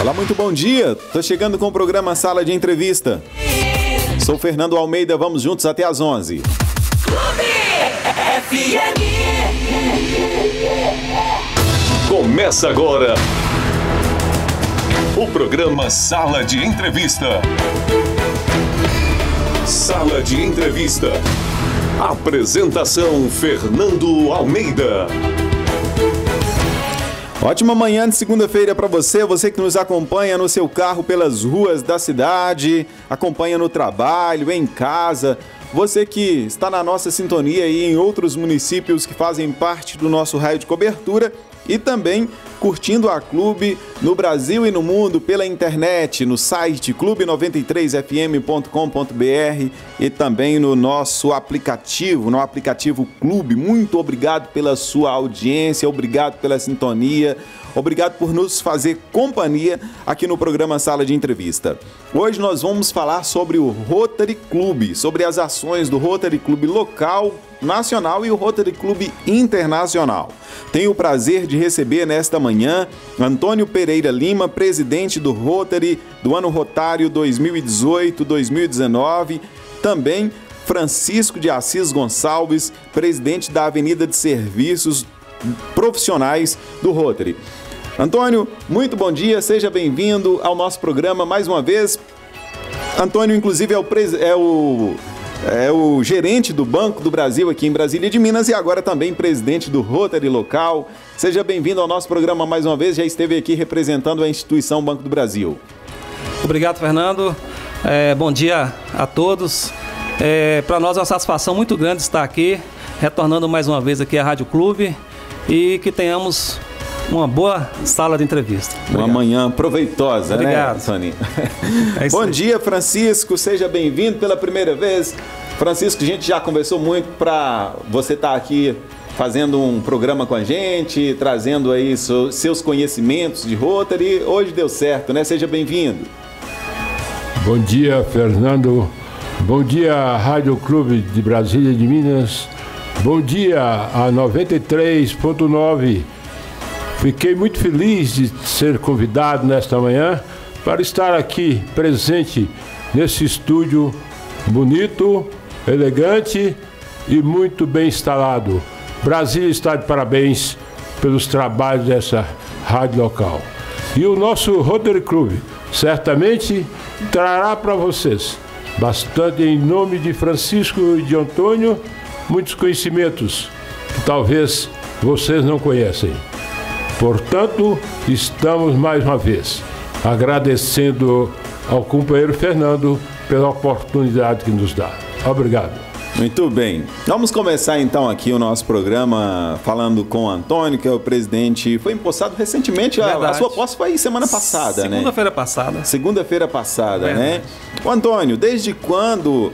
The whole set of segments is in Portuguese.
Olá, muito bom dia. Tô chegando com o programa Sala de Entrevista. Sou Fernando Almeida, vamos juntos até às 11. Começa agora o programa Sala de Entrevista. Sala de Entrevista. Apresentação Fernando Almeida. Ótima manhã de segunda-feira para você que nos acompanha no seu carro pelas ruas da cidade, acompanha no trabalho, em casa, você que está na nossa sintonia e em outros municípios que fazem parte do nosso raio de cobertura e também curtindo a Clube no Brasil e no mundo pela internet, no site clube93fm.com.br e também no nosso aplicativo, no aplicativo Clube. Muito obrigado pela sua audiência, obrigado pela sintonia, obrigado por nos fazer companhia aqui no programa Sala de Entrevista. Hoje nós vamos falar sobre o Rotary Club, sobre as ações do Rotary Club local, nacional e o Rotary Club internacional. Tenho o prazer de receber nesta manhã Antônio Pereira Lima, presidente do Rotary do ano rotário 2018-2019, também Francisco de Assis Gonçalves, presidente da Avenida de Serviços Profissionais do Rotary. Antônio, muito bom dia, seja bem-vindo ao nosso programa mais uma vez. Antônio, inclusive, é o gerente do Banco do Brasil aqui em Brasília de Minas e agora também presidente do Rotary local. Seja bem-vindo ao nosso programa mais uma vez, já esteve aqui representando a instituição Banco do Brasil. Obrigado, Fernando. Bom dia a todos. Para nós é uma satisfação muito grande estar aqui, retornando mais uma vez aqui à Rádio Clube e que tenhamos uma boa sala de entrevista. Obrigado. Uma manhã proveitosa, obrigado, né, Soninho? Bom dia, Francisco. Seja bem-vindo pela primeira vez. Francisco, a gente já conversou muito para você estar aqui fazendo um programa com a gente, trazendo aí seus conhecimentos de Rotary. Hoje deu certo, né? Seja bem-vindo. Bom dia, Fernando. Bom dia, Rádio Clube de Brasília de Minas. Bom dia a 93.9. Fiquei muito feliz de ser convidado nesta manhã para estar aqui presente nesse estúdio bonito, elegante e muito bem instalado. Brasília está de parabéns pelos trabalhos dessa rádio local. E o nosso Rotary Club certamente trará para vocês, bastante em nome de Francisco e de Antônio, muitos conhecimentos que talvez vocês não conhecem. Portanto, estamos mais uma vez agradecendo ao companheiro Fernando pela oportunidade que nos dá. Obrigado. Muito bem. Vamos começar então aqui o nosso programa falando com o Antônio, que é o presidente. Foi empossado recentemente, a sua posse foi semana passada, né? Segunda-feira passada. Segunda-feira passada, né? O Antônio, desde quando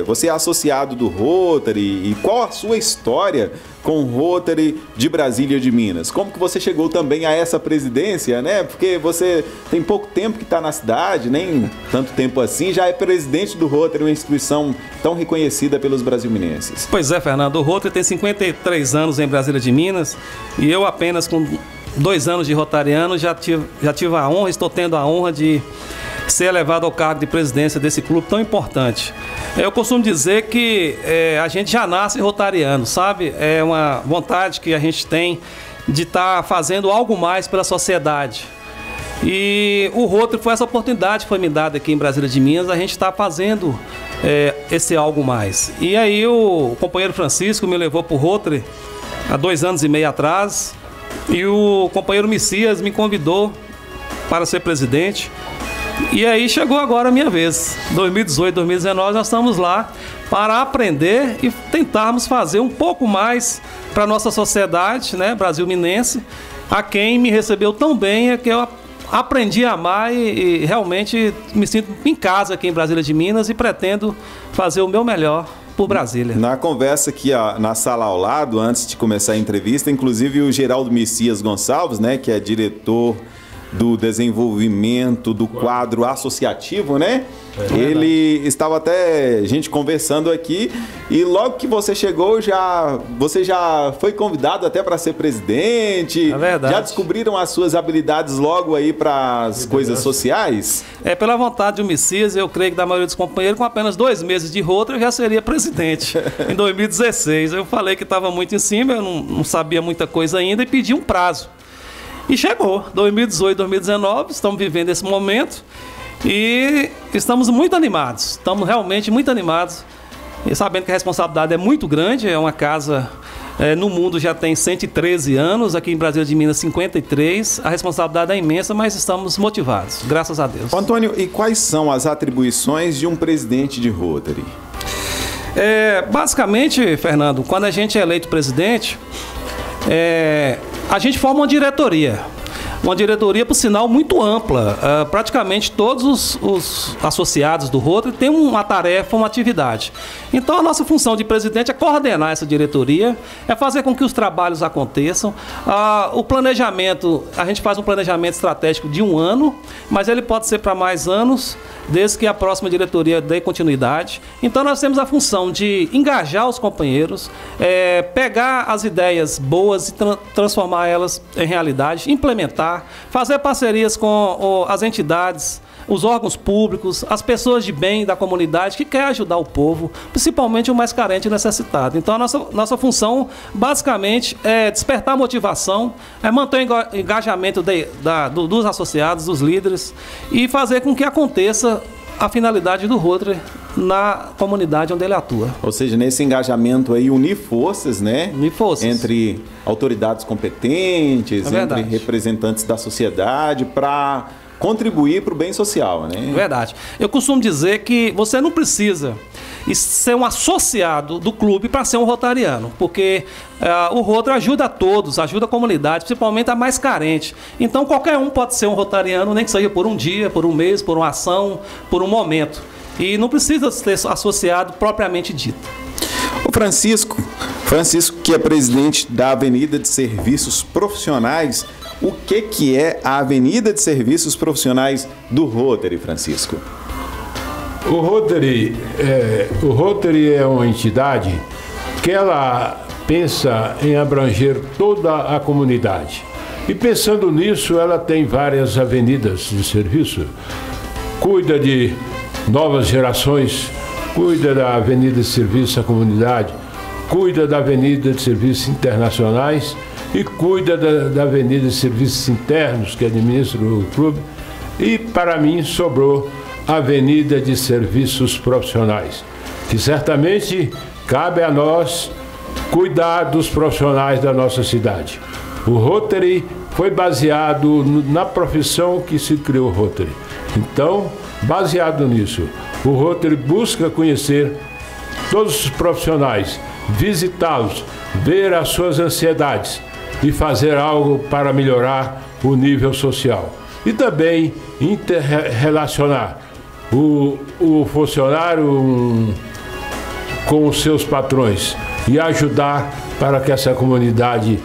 você é associado do Rotary e qual a sua história com o Rotary de Brasília de Minas? Como que você chegou também a essa presidência, né? Porque você tem pouco tempo que está na cidade, nem tanto tempo assim, já é presidente do Rotary, uma instituição tão reconhecida pelos brasilienses. Pois é, Fernando, o Rotary tem 53 anos em Brasília de Minas e eu apenas com 2 anos de rotariano já tive a honra, estou tendo a honra de ser elevado ao cargo de presidência desse clube tão importante. Eu costumo dizer que a gente já nasce rotariano, sabe? É uma vontade que a gente tem de estar fazendo algo mais pela sociedade. E o Rotary foi essa oportunidade que foi me dada aqui em Brasília de Minas, a gente está fazendo esse algo mais. E aí o companheiro Francisco me levou para o Rotary há 2 anos e meio atrás e o companheiro Messias me convidou para ser presidente. E aí chegou agora a minha vez. 2018, 2019 nós estamos lá para aprender e tentarmos fazer um pouco mais para a nossa sociedade, né, brasil-minense, a quem me recebeu tão bem, é que eu aprendi a amar e realmente me sinto em casa aqui em Brasília de Minas e pretendo fazer o meu melhor por Brasília. Na conversa aqui na sala ao lado, antes de começar a entrevista, inclusive o Geraldo Messias Gonçalves, né, que é diretor do desenvolvimento do quadro associativo, né? Ele estava até a gente conversando aqui e logo que você chegou você já foi convidado até para ser presidente. É verdade. Já descobriram as suas habilidades logo aí para as coisas sociais? Pela vontade do Messias, eu creio que da maioria dos companheiros, com apenas 2 meses de Rotary, eu já seria presidente em 2016. Eu falei que estava muito em cima, eu não sabia muita coisa ainda e pedi um prazo. E chegou, 2018, 2019, estamos vivendo esse momento e estamos muito animados, estamos realmente muito animados, e sabendo que a responsabilidade é muito grande, é uma casa no mundo já tem 113 anos, aqui em Brasília de Minas 53, a responsabilidade é imensa, mas estamos motivados, graças a Deus. Antônio, e quais são as atribuições de um presidente de Rotary? Basicamente, Fernando, quando a gente é eleito presidente, a gente forma uma diretoria, por sinal, muito ampla. Praticamente todos os associados do Rotary têm uma tarefa, uma atividade. Então, a nossa função de presidente é coordenar essa diretoria, é fazer com que os trabalhos aconteçam. O planejamento, a gente faz um planejamento estratégico de 1 ano, mas ele pode ser para mais anos, desde que a próxima diretoria dê continuidade. Então, nós temos a função de engajar os companheiros, pegar as ideias boas e transformar elas em realidade, implementar, fazer parcerias com as entidades, os órgãos públicos, as pessoas de bem da comunidade que querem ajudar o povo, principalmente o mais carente e necessitado. Então, a nossa função, basicamente, é despertar a motivação, é manter o engajamento dos associados, dos líderes e fazer com que aconteça a finalidade do Rotary na comunidade onde ele atua. Ou seja, nesse engajamento aí, unir forças, né? Unir forças. Entre autoridades competentes, entre representantes da sociedade, para contribuir para o bem social, né? Verdade. Eu costumo dizer que você não precisa ser um associado do clube para ser um rotariano, porque o Rotary ajuda a todos, ajuda a comunidade, principalmente a mais carente. Então, qualquer um pode ser um rotariano, nem que seja por um dia, por um mês, por uma ação, por um momento. E não precisa ser associado propriamente dito. O Francisco, que é presidente da Avenida de Serviços Profissionais, o que é a Avenida de Serviços Profissionais do Rotary, Francisco? O Rotary é uma entidade que ela pensa em abranger toda a comunidade. E pensando nisso, ela tem várias avenidas de serviço, cuida de novas gerações, cuida da Avenida de Serviço à Comunidade, cuida da Avenida de Serviços Internacionais e cuida da Avenida de Serviços Internos, que administra o clube. E, para mim, sobrou a Avenida de Serviços Profissionais, que certamente cabe a nós cuidar dos profissionais da nossa cidade. O Rotary foi baseado na profissão que se criou o Rotary. Então, baseado nisso, o Rotary busca conhecer todos os profissionais, visitá-los, ver as suas ansiedades e fazer algo para melhorar o nível social. E também interrelacionar o funcionário com os seus patrões e ajudar para que essa comunidade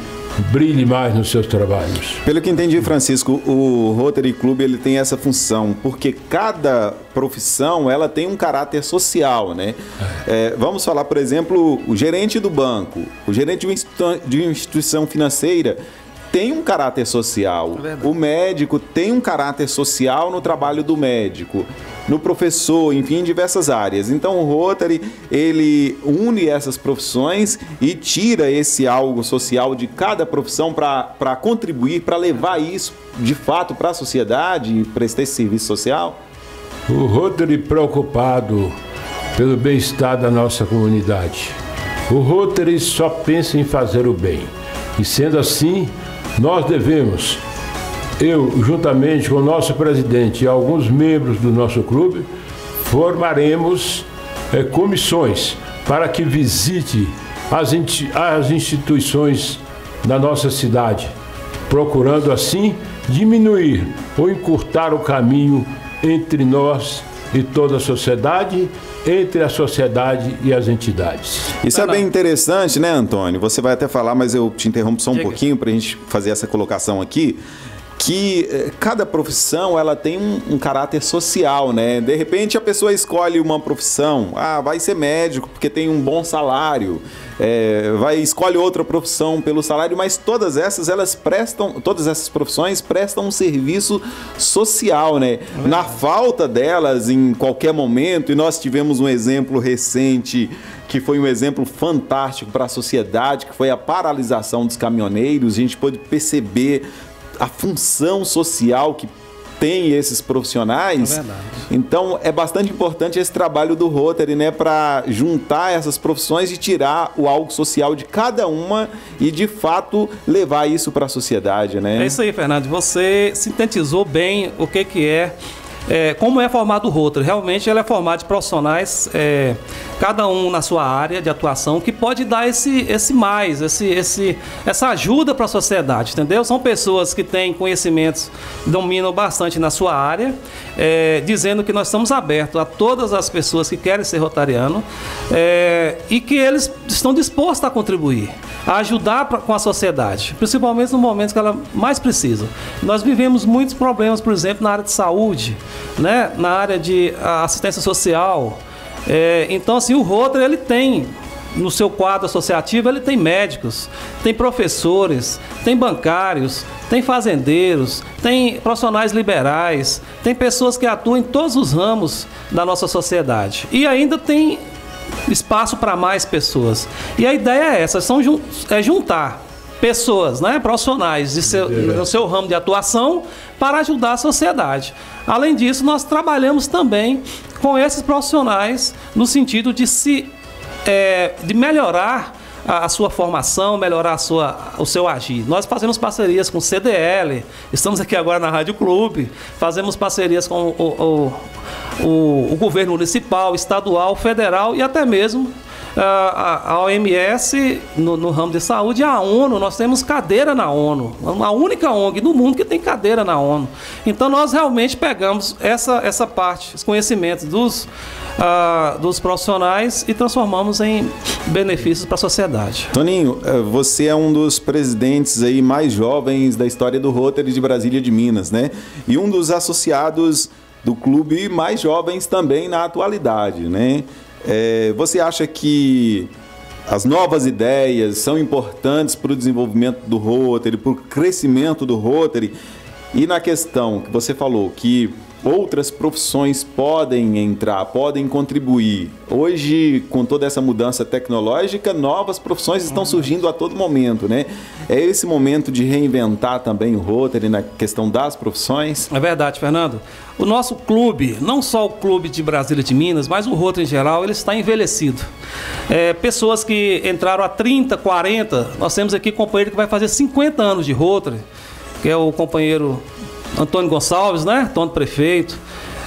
brilhe mais nos seus trabalhos. Pelo que entendi, Francisco, o Rotary Club ele tem essa função, porque cada profissão ela tem um caráter social, né? Vamos falar, por exemplo, o gerente do banco, o gerente de uma instituição financeira tem um caráter social. O médico tem um caráter social no trabalho do médico, no professor, enfim, em diversas áreas. Então o Rotary, ele une essas profissões e tira esse algo social de cada profissão para contribuir, para levar isso de fato para a sociedade e prestar esse serviço social. O Rotary preocupado pelo bem-estar da nossa comunidade. O Rotary só pensa em fazer o bem. E sendo assim, nós devemos, eu juntamente com o nosso presidente e alguns membros do nosso clube, formaremos comissões para que visite as instituições da nossa cidade, procurando assim diminuir ou encurtar o caminho entre nós e toda a sociedade, entre a sociedade e as entidades. Isso é bem interessante, né, Antônio? Você vai até falar, mas eu te interrompo só um pouquinho para a gente fazer essa colocação aqui, que cada profissão ela tem um caráter social, né? De repente a pessoa escolhe uma profissão, vai ser médico porque tem um bom salário, escolhe outra profissão pelo salário, mas todas essas profissões prestam um serviço social, né? Na falta delas em qualquer momento, e nós tivemos um exemplo recente que foi um exemplo fantástico para a sociedade, que foi a paralisação dos caminhoneiros. A gente pôde perceber a função social que tem esses profissionais. É verdade. Então é bastante importante esse trabalho do Rotary, né, para juntar essas profissões e tirar o algo social de cada uma e de fato levar isso para a sociedade, né? É isso aí, Fernando. Você sintetizou bem o que é. Como é formado o Rotary? Realmente ele é formado de profissionais, cada um na sua área de atuação, que pode dar essa ajuda para a sociedade, entendeu? São pessoas que têm conhecimentos, dominam bastante na sua área, dizendo que nós estamos abertos a todas as pessoas que querem ser rotariano, e que eles estão dispostos a contribuir, a ajudar com a sociedade, principalmente no momento que ela mais precisa. Nós vivemos muitos problemas, por exemplo, na área de saúde, né? Na área de assistência social. Então, assim, o Rotary, ele tem no seu quadro associativo, ele tem médicos, tem professores, tem bancários, tem fazendeiros, tem profissionais liberais, tem pessoas que atuam em todos os ramos da nossa sociedade. E ainda tem espaço para mais pessoas. E a ideia é essa, juntar pessoas, né, profissionais no seu ramo de atuação para ajudar a sociedade. Além disso, nós trabalhamos também com esses profissionais no sentido de melhorar a sua formação, melhorar o seu agir. Nós fazemos parcerias com o CDL, estamos aqui agora na Rádio Clube, fazemos parcerias com o governo municipal, estadual, federal e até mesmo a OMS no ramo de saúde e a ONU. Nós temos cadeira na ONU, a única ONG do mundo que tem cadeira na ONU. Então nós realmente pegamos essa parte, os conhecimentos dos profissionais e transformamos em benefícios para a sociedade. Toninho, você é um dos presidentes aí mais jovens da história do Rotary de Brasília de Minas, né? E um dos associados do clube mais jovens também na atualidade, né? Você acha que as novas ideias são importantes para o desenvolvimento do Rotary, para o crescimento do Rotary? E na questão que você falou que outras profissões podem entrar, podem contribuir. Hoje, com toda essa mudança tecnológica, novas profissões estão surgindo a todo momento, né? É esse momento de reinventar também o Rotary na questão das profissões? É verdade, Fernando. O nosso clube, não só o clube de Brasília de Minas, mas o Rotary em geral, ele está envelhecido. Pessoas que entraram há 30, 40, nós temos aqui um companheiro que vai fazer 50 anos de Rotary, que é o companheiro Antônio Gonçalves, né? Antônio Prefeito.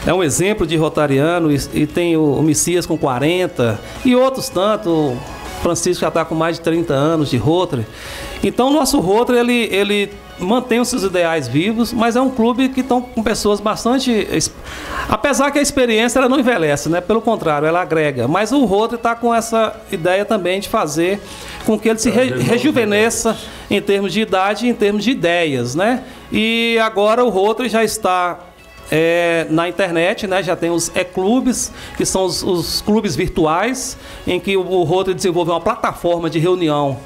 É um exemplo de rotariano. E tem o Messias com 40 e outros tanto. O Francisco já está com mais de 30 anos de Rotary. Então o nosso Rotary ele mantém os seus ideais vivos, mas é um clube que estão com pessoas bastante... Apesar que a experiência ela não envelhece, né? Pelo contrário, ela agrega. Mas o Rotary está com essa ideia também de fazer com que ele se rejuvenesça em termos de idade e em termos de ideias, né? E agora o Rotary já está na internet, né? Já tem os e-clubes, que são os clubes virtuais, em que o Rotary desenvolve uma plataforma de reunião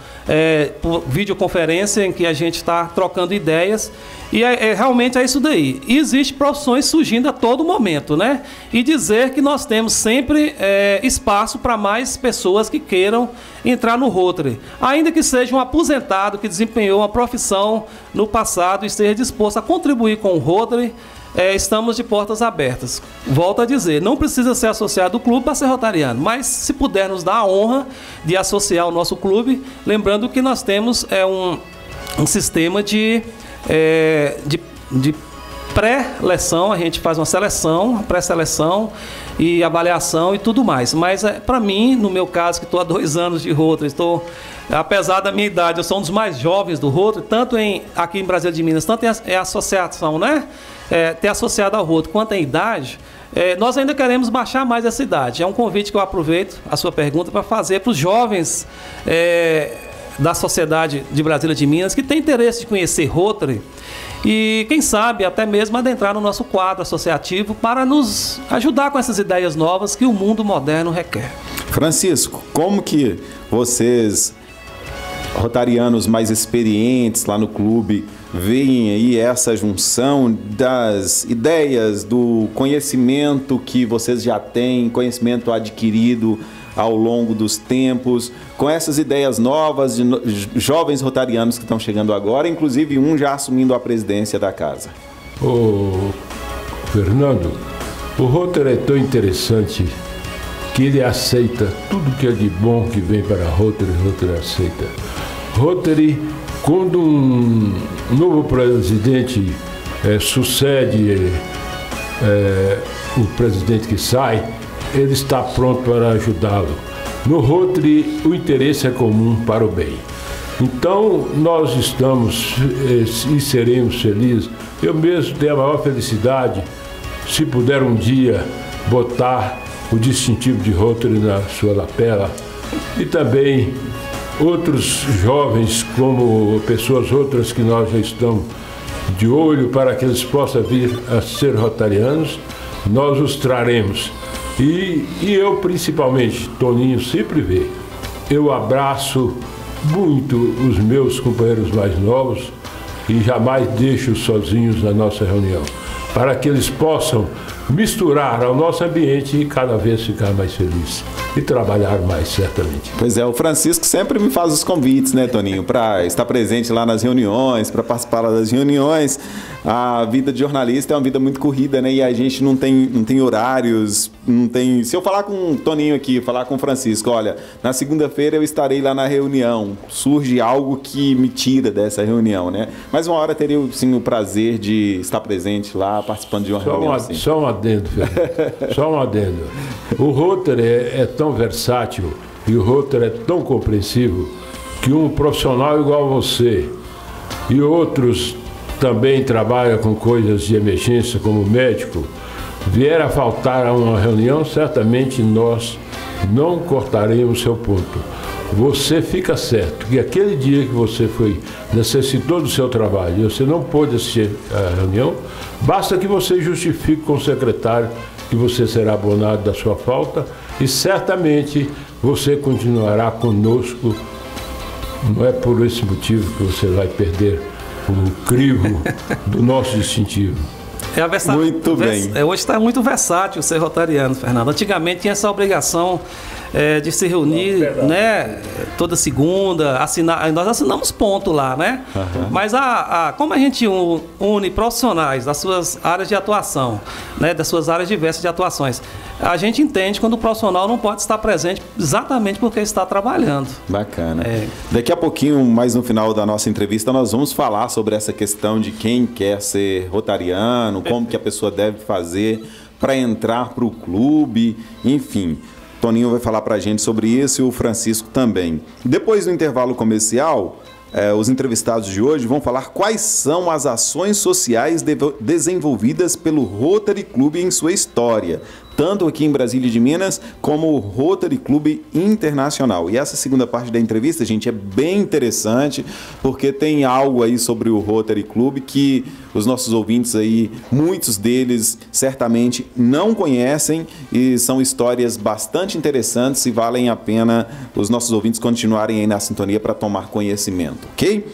por videoconferência, em que a gente está trocando ideias. E realmente é isso daí. E existem profissões surgindo a todo momento, né? E dizer que nós temos sempre espaço para mais pessoas que queiram entrar no Rotary. Ainda que seja um aposentado que desempenhou uma profissão no passado e esteja disposto a contribuir com o Rotary, estamos de portas abertas. Volto a dizer, não precisa ser associado ao clube para ser rotariano, mas se puder nos dar a honra de associar o nosso clube, lembrando que nós temos um sistema de pré-seleção, a gente faz uma seleção, pré-seleção e avaliação e tudo mais. Mas para mim, no meu caso, que estou há 2 anos de Rotary, apesar da minha idade, eu sou um dos mais jovens do Rotary, tanto aqui em Brasília de Minas, tanto em associação, né? Ter associado ao Rotary quanto em idade, nós ainda queremos baixar mais essa idade. É um convite que eu aproveito a sua pergunta para fazer para os jovens da sociedade de Brasília de Minas que tem interesse de conhecer Rotary e, quem sabe, até mesmo adentrar no nosso quadro associativo para nos ajudar com essas ideias novas que o mundo moderno requer. Francisco, como que vocês, rotarianos mais experientes lá no clube, veem aí essa junção das ideias, do conhecimento que vocês já têm, conhecimento adquirido ao longo dos tempos, com essas ideias novas de jovens rotarianos que estão chegando agora, inclusive um já assumindo a presidência da casa? Ô, Fernando, o Rotary é tão interessante que ele aceita tudo que é de bom que vem para a Rotary, Rotary aceita. Rotary, quando um novo presidente sucede o presidente que sai, ele está pronto para ajudá-lo. No Rotary, o interesse é comum para o bem. Então, nós estamos e seremos felizes. Eu mesmo tenho a maior felicidade se puder um dia botar o distintivo de Rotary na sua lapela. E também outros jovens, como pessoas outras que nós já estamos de olho para que eles possam vir a ser rotarianos, nós os traremos. E eu, principalmente, Toninho sempre vê, eu abraço muito os meus companheiros mais novos e jamais deixo sozinhos na nossa reunião, para que eles possam misturar ao nosso ambiente e cada vez ficar mais feliz e trabalhar mais, certamente. Pois é, o Francisco sempre me faz os convites, né, Toninho, para estar presente lá nas reuniões, para participar das reuniões. A vida de jornalista é uma vida muito corrida, né, e a gente não tem horários, não tem... Se eu falar com o Toninho aqui, falar com o Francisco, olha, na segunda-feira eu estarei lá na reunião, surge algo que me tira dessa reunião, né, mas uma hora teria, sim, o prazer de estar presente lá, participando de uma reunião assim. Só um adendo, Fernando. Só um adendo. O Rotary é tão versátil e o Rotary é tão compreensivo que um profissional igual a você e outros também trabalham com coisas de emergência como médico, vier a faltar a uma reunião, certamente nós não cortaremos seu ponto. Você fica certo que aquele dia que você necessitou do seu trabalho e você não pôde assistir à reunião, basta que você justifique com o secretário que você será abonado da sua falta e certamente você continuará conosco. Não é por esse motivo que você vai perder o crivo do nosso distintivo. Muito bem. Hoje está muito versátil ser rotariano, Fernando. Antigamente tinha essa obrigação de se reunir, né, toda segunda, assinar. Nós assinamos ponto lá, né? Uhum. Mas como a gente une profissionais das suas áreas de atuação, né, das suas áreas diversas de atuações, a gente entende quando o profissional não pode estar presente exatamente porque está trabalhando. Bacana. Daqui a pouquinho, mais no final da nossa entrevista, nós vamos falar sobre essa questão de quem quer ser rotariano, como que a pessoa deve fazer para entrar para o clube, enfim. Toninho vai falar para a gente sobre isso e o Francisco também. Depois do intervalo comercial, os entrevistados de hoje vão falar quais são as ações sociais desenvolvidas pelo Rotary Club em sua história, tanto aqui em Brasília de Minas, como o Rotary Club Internacional. E essa segunda parte da entrevista, gente, é bem interessante, porque tem algo aí sobre o Rotary Club que os nossos ouvintes aí, muitos deles certamente não conhecem e são histórias bastante interessantes e valem a pena os nossos ouvintes continuarem aí na sintonia para tomar conhecimento, ok?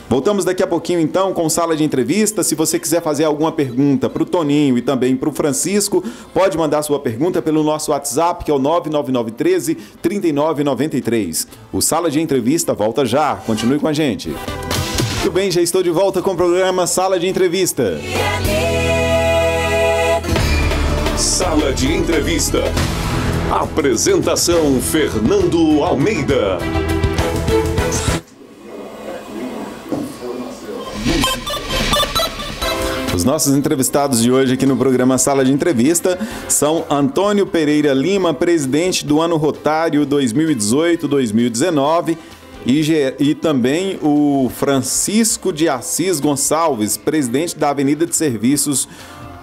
Voltamos daqui a pouquinho, então, com sala de entrevista. Se você quiser fazer alguma pergunta para o Toninho e também para o Francisco, pode mandar sua pergunta pelo nosso WhatsApp, que é o 99913-3993. O Sala de Entrevista volta já. Continue com a gente. Muito bem, já estou de volta com o programa Sala de Entrevista. Sala de Entrevista. Apresentação Fernando Almeida. Os nossos entrevistados de hoje aqui no programa Sala de Entrevista são Antônio Pereira Lima, presidente do Ano Rotário 2018-2019, e também o Francisco de Assis Gonçalves, presidente da Avenida de Serviços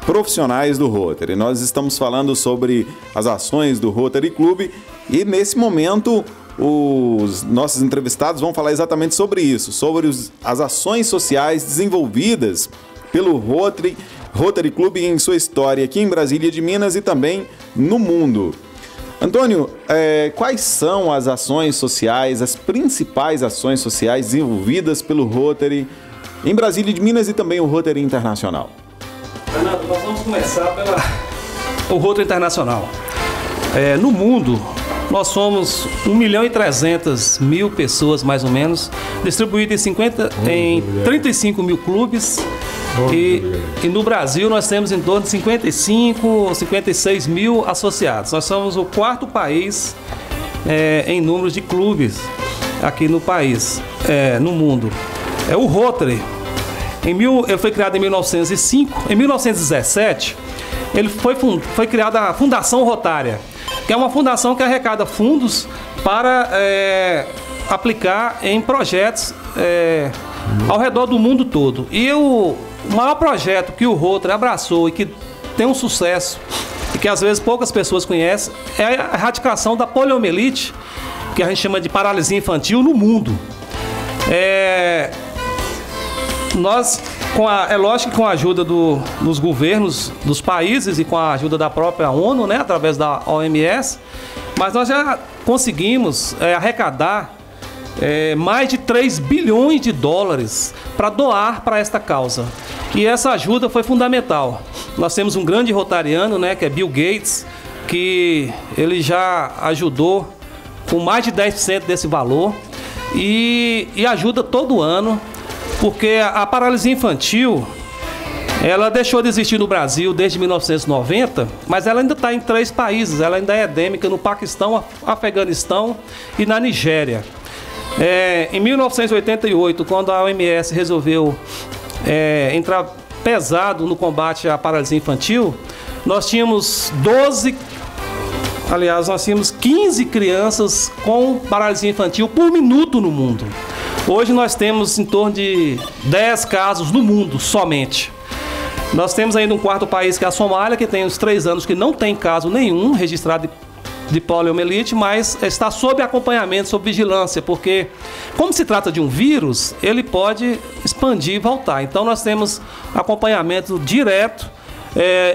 Profissionais do Rotary. Nós estamos falando sobre as ações do Rotary Club e, nesse momento, os nossos entrevistados vão falar exatamente sobre isso, sobre as ações sociais desenvolvidas pelo Rotary Club em sua história aqui em Brasília de Minas e também no mundo. Antônio, quais são as ações sociais, as principais ações sociais desenvolvidas pelo Rotary em Brasília de Minas e também o Rotary Internacional? Fernando, nós vamos começar pelo Rotary Internacional. No mundo, nós somos 1.300.000 pessoas, mais ou menos, distribuídas em 35 mil clubes. E no Brasil nós temos em torno de 55, 56 mil associados. Nós somos o 4º país em número de clubes aqui no país, no mundo. O Rotary, ele foi criado em 1905. Em 1917, foi criada a Fundação Rotária, que é uma fundação que arrecada fundos para aplicar em projetos ao redor do mundo todo. E o maior projeto que o Rotary abraçou e que tem um sucesso e que às vezes poucas pessoas conhecem é a erradicação da poliomielite, que a gente chama de paralisia infantil, no mundo. É lógico que com a ajuda dos governos dos países e com a ajuda da própria ONU, né, através da OMS, mas nós já conseguimos arrecadar mais de 3 bilhões de dólares para doar para esta causa. E essa ajuda foi fundamental. Nós temos um grande rotariano, né, que é Bill Gates, que ele já ajudou com mais de 10% desse valor e ajuda todo ano, porque a paralisia infantil, ela deixou de existir no Brasil desde 1990, mas ela ainda está em 3 países. Ela ainda é endêmica no Paquistão, Afeganistão e na Nigéria. Em 1988, quando a OMS resolveu entrar pesado no combate à paralisia infantil, nós tínhamos 15 crianças com paralisia infantil por minuto no mundo. Hoje nós temos em torno de 10 casos no mundo somente. Nós temos ainda um 4º país, que é a Somália, que tem uns 3 anos que não tem caso nenhum registrado de poliomielite, mas está sob acompanhamento, sob vigilância, porque como se trata de um vírus, ele pode expandir e voltar. Então nós temos acompanhamento direto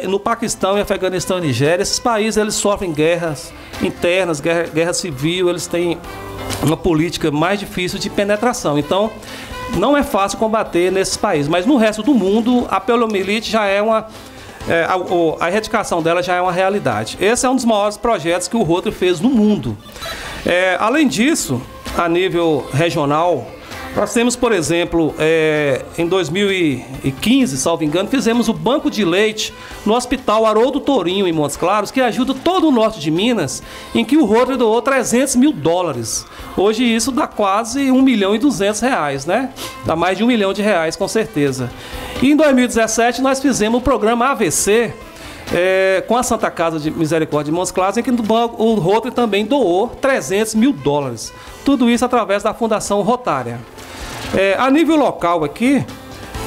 no Paquistão, e Afeganistão e Nigéria. Esses países, eles sofrem guerras internas, guerra civil, eles têm uma política mais difícil de penetração. Então não é fácil combater nesses países, mas no resto do mundo a poliomielite já é a erradicação dela já é uma realidade. Esse é um dos maiores projetos que o Rotary fez no mundo. Além disso, a nível regional, nós temos, por exemplo, em 2015, salvo engano, fizemos o banco de leite no Hospital Haroldo Tourinho, em Montes Claros, que ajuda todo o norte de Minas, em que o Rotary doou 300 mil dólares. Hoje isso dá quase R$1.200.000, né? Dá mais de R$1 milhão, com certeza. E em 2017 nós fizemos o programa AVC com a Santa Casa de Misericórdia de Montes Claros, em que o Rotary também doou 300 mil dólares. Tudo isso através da Fundação Rotária. A nível local aqui,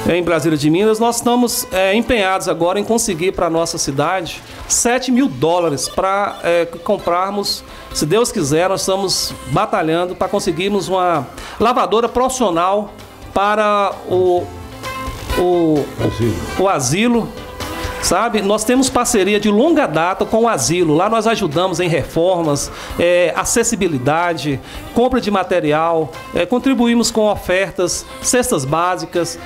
em Brasília de Minas, nós estamos empenhados agora em conseguir para a nossa cidade 7 mil dólares para comprarmos, se Deus quiser, nós estamos batalhando para conseguirmos uma lavadora profissional para o asilo. Sabe? Nós temos parceria de longa data com o asilo. Lá nós ajudamos em reformas, acessibilidade, compra de material, contribuímos com ofertas, cestas básicas.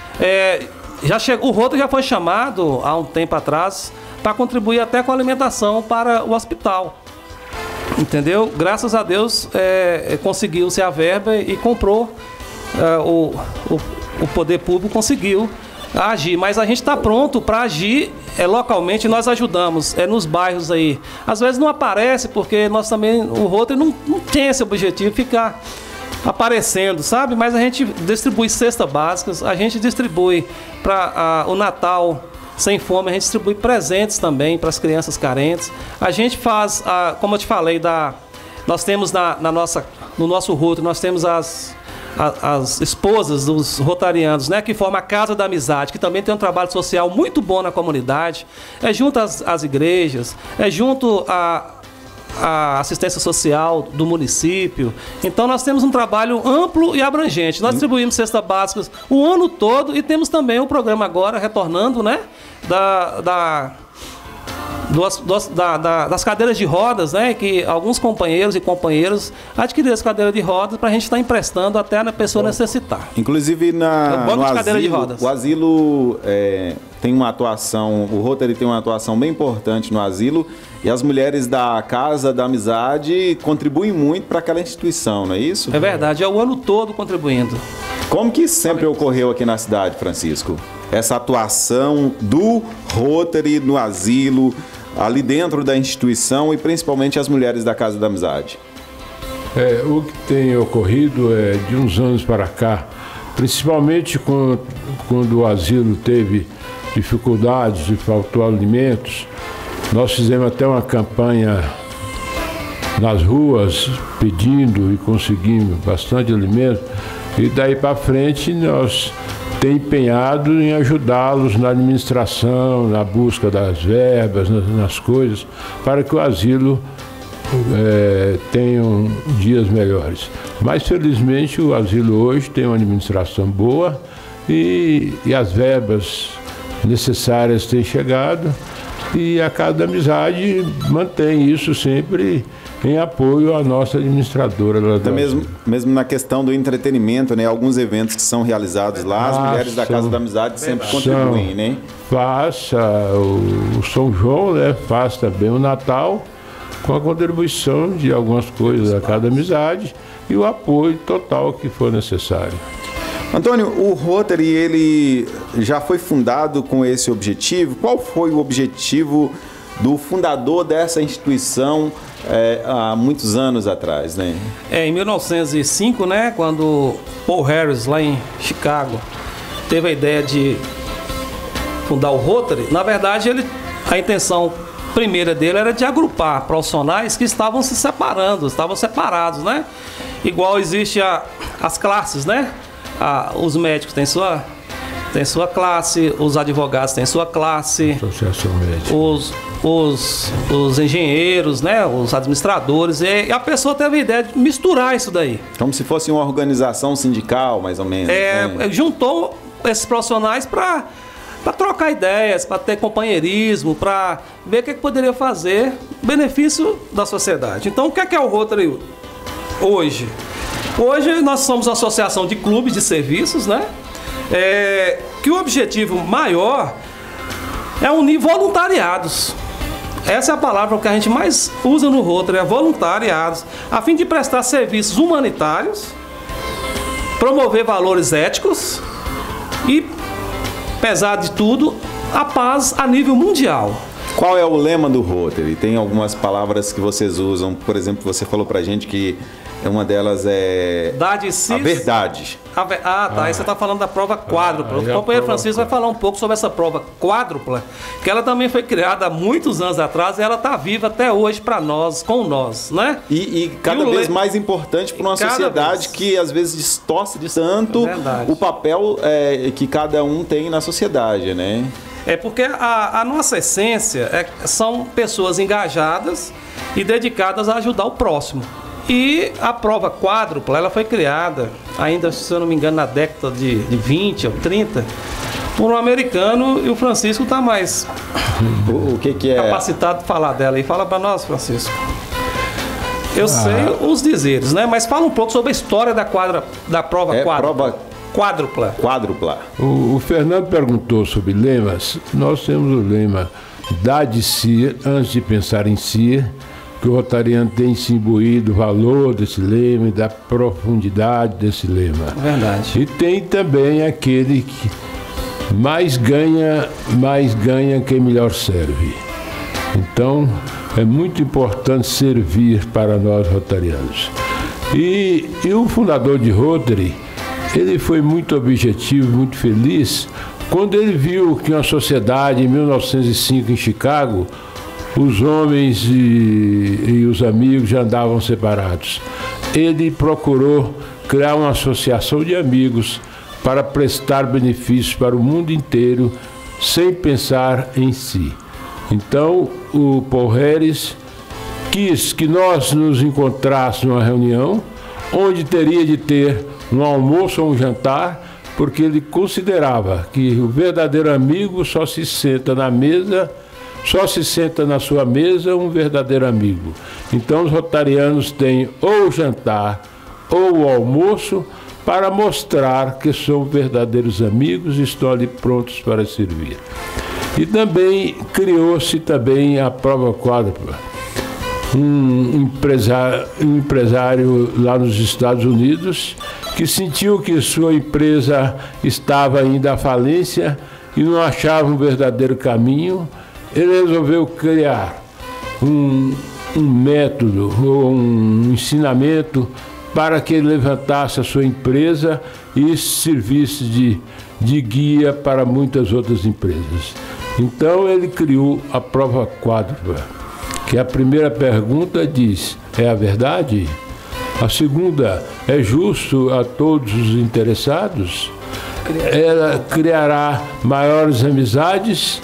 O Rotary já foi chamado há um tempo atrás para contribuir até com a alimentação para o hospital. Entendeu? Graças a Deus conseguiu-se a verba e comprou, o poder público conseguiu agir, mas a gente está pronto para agir localmente. Nós ajudamos nos bairros aí. Às vezes não aparece porque nós também, o Rotary não tem esse objetivo de ficar aparecendo, sabe? Mas a gente distribui cestas básicas, a gente distribui para o Natal Sem Fome, a gente distribui presentes também para as crianças carentes. A gente faz, como eu te falei, nós temos no nosso Rotary, nós temos as esposas dos rotarianos, né, que formam a Casa da Amizade, que também tem um trabalho social muito bom na comunidade, junto às igrejas, junto a assistência social do município. Então nós temos um trabalho amplo e abrangente. Nós distribuímos cestas básicas o ano todo e temos também o programa agora retornando, né, das cadeiras de rodas, né, que alguns companheiros e companheiras adquiriram as cadeiras de rodas para a gente estar emprestando até a pessoa necessitar. Inclusive no asilo, o asilo tem uma atuação, o Rotary tem uma atuação bem importante no asilo e as mulheres da Casa da Amizade contribuem muito para aquela instituição, não é isso? É verdade, é o ano todo contribuindo. Como que sempre ocorreu aqui na cidade, Francisco? Essa atuação do Rotary no asilo, ali dentro da instituição e principalmente as mulheres da Casa da Amizade? O que tem ocorrido de uns anos para cá, principalmente quando o asilo teve dificuldades e faltou alimentos, nós fizemos até uma campanha nas ruas pedindo e conseguimos bastante alimento, e daí para frente nós temos empenhado em ajudá-los na administração, na busca das verbas, nas coisas, para que o asilo tenham dias melhores. Mas felizmente o asilo hoje tem uma administração boa e as verbas necessárias têm chegado, e a Casa da Amizade mantém isso sempre em apoio à nossa administradora. Até mesmo na questão do entretenimento, né? Alguns eventos que são realizados lá, as mulheres da Casa da Amizade sempre contribuem, né? Faça o São João, né? Faz também o Natal, com a contribuição de algumas coisas da Casa da Amizade e o apoio total que for necessário. Antônio, o Rotary, ele já foi fundado com esse objetivo? Qual foi o objetivo do fundador dessa instituição há muitos anos atrás, né? Em 1905, né, quando Paul Harris, lá em Chicago, teve a ideia de fundar o Rotary, na verdade, a intenção primeira dele era de agrupar profissionais que estavam se separando, estavam separados, né? Igual existe as classes, né? Os médicos têm sua classe, os advogados têm sua classe, Associação Médica. Os engenheiros, né, os administradores, e a pessoa teve a ideia de misturar isso daí. Como se fosse uma organização sindical, mais ou menos. Né? Juntou esses profissionais para trocar ideias, para ter companheirismo, para ver o que poderia fazer benefício da sociedade. Então, o que é o Rotary hoje? Hoje nós somos uma associação de clubes de serviços, né? Que o objetivo maior é unir voluntariados. Essa é a palavra que a gente mais usa no Rotary, é voluntariados, a fim de prestar serviços humanitários, promover valores éticos e, apesar de tudo, a paz a nível mundial. Qual é o lema do Rotary? Tem algumas palavras que vocês usam, por exemplo, você falou pra gente que uma delas é a verdade. Aí você está falando da prova quádrupla. O companheiro Francisco vai falar um pouco sobre essa prova quádrupla, que ela também foi criada há muitos anos atrás e ela está viva até hoje para nós, com nós, né? E cada vez mais importante para uma sociedade que às vezes distorce tanto o papel que cada um tem na sociedade, né? Porque a nossa essência são pessoas engajadas e dedicadas a ajudar o próximo. E a prova quádrupla, ela foi criada, ainda, se eu não me engano, na década de 20 ou 30, por um americano, e o Francisco está mais capacitado de falar dela. E fala para nós, Francisco. Eu sei os dizeres, né? Mas fala um pouco sobre a história da prova quádrupla. Quádrupla. O Fernando perguntou sobre lemas. Nós temos o lema: dá de si antes de pensar em si, que o rotariano tem se imbuído o valor desse lema e da profundidade desse lema. Verdade. E tem também aquele que mais ganha quem melhor serve. Então, é muito importante servir para nós rotarianos. E o fundador de Rotary, ele foi muito objetivo, muito feliz, quando ele viu que uma sociedade, em 1905, em Chicago, os homens e os amigos já andavam separados. Ele procurou criar uma associação de amigos para prestar benefícios para o mundo inteiro, sem pensar em si. Então, o Paul Harris quis que nós nos encontrássemos numa reunião onde teria de ter um almoço ou um jantar, porque ele considerava que o verdadeiro amigo só se senta na mesa, só se senta na sua mesa um verdadeiro amigo. Então os rotarianos têm ou o jantar ou o almoço para mostrar que são verdadeiros amigos e estão ali prontos para servir. E também criou-se também a prova quádrupla. Um empresário lá nos Estados Unidos que sentiu que sua empresa estava ainda à falência e não achava um verdadeiro caminho, ele resolveu criar um método ou um ensinamento para que ele levantasse a sua empresa e servisse de guia para muitas outras empresas. Então ele criou a prova quádrupla, que a primeira pergunta diz: é a verdade? A segunda: é justo a todos os interessados? Ela criará maiores amizades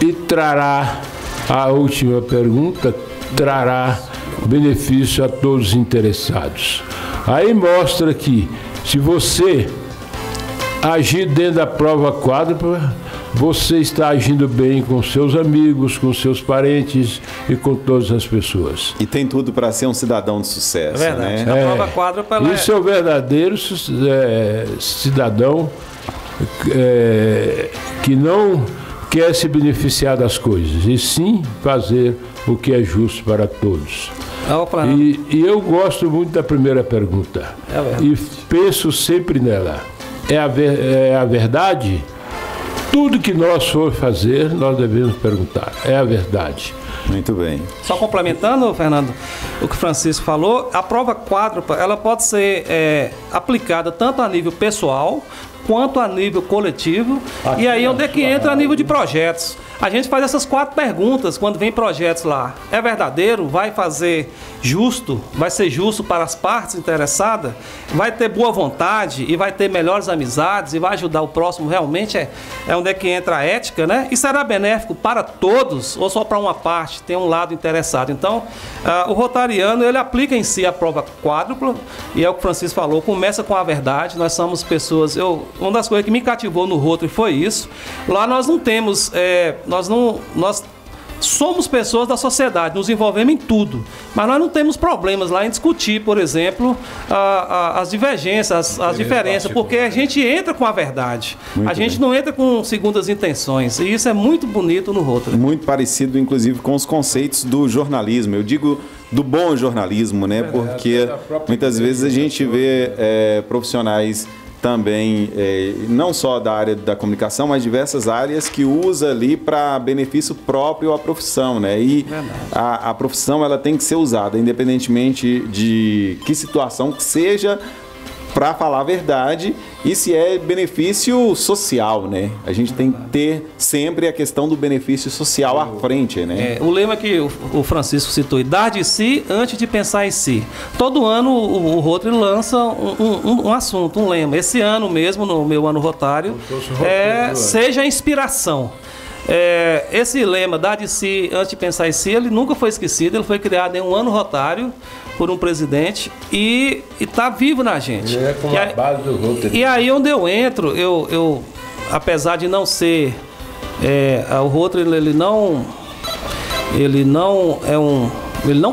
e trará, a última pergunta, trará benefício a todos os interessados. Aí mostra que se você agir dentro da prova quádrupla, você está agindo bem com seus amigos, com seus parentes e com todas as pessoas. E tem tudo para ser um cidadão de sucesso. É verdade. Né? A prova quádrupla Isso é o verdadeiro cidadão que não quer se beneficiar das coisas, e sim fazer o que é justo para todos. E eu gosto muito da primeira pergunta. E penso sempre nela. É a verdade? Tudo que nós for fazer, nós devemos perguntar: é a verdade? Muito bem. Só complementando, Fernando, o que o Francisco falou, a prova quádrupla, ela pode ser aplicada tanto a nível pessoal quanto a nível coletivo. E aí onde é que entra a nível de projetos. A gente faz essas 4 perguntas quando vem projetos lá. É verdadeiro? Vai fazer justo? Vai ser justo para as partes interessadas? Vai ter boa vontade e vai ter melhores amizades e vai ajudar o próximo? Realmente é onde é que entra a ética, né? E será benéfico para todos ou só para uma parte? Tem um lado interessado. Então, o rotariano, ele aplica em si a prova quádrupla, e é o que o Francisco falou, começa com a verdade. Nós somos pessoas... Uma das coisas que me cativou no Rotary foi isso. Lá nós não temos... Nós somos pessoas da sociedade, nos envolvemos em tudo, mas nós não temos problemas lá em discutir, por exemplo, as divergências, as diferenças, porque a gente entra com a verdade. A gente não entra com segundas intenções, e isso é muito bonito no Rotary. Muito parecido, inclusive, com os conceitos do jornalismo. Eu digo do bom jornalismo, né? Porque muitas vezes a gente vê profissionais também, não só da área da comunicação, mas diversas áreas que usa ali para benefício próprio à profissão, né? E a profissão, ela tem que ser usada, independentemente de que situação que seja, para falar a verdade, e se é benefício social, né? A gente tem que ter sempre a questão do benefício social à frente, né? O lema que o Francisco citou, dar de si antes de pensar em si. Todo ano o Rotary lança um assunto, um lema. Esse ano mesmo, no meu ano rotário, seja inspiração. Esse lema, dar de si antes de pensar em si, ele nunca foi esquecido, ele foi criado em um ano rotário por um presidente e está vivo na gente. Ele é como a base do Rotary. E aí onde eu entro, eu apesar de não ser o Rotary, ele não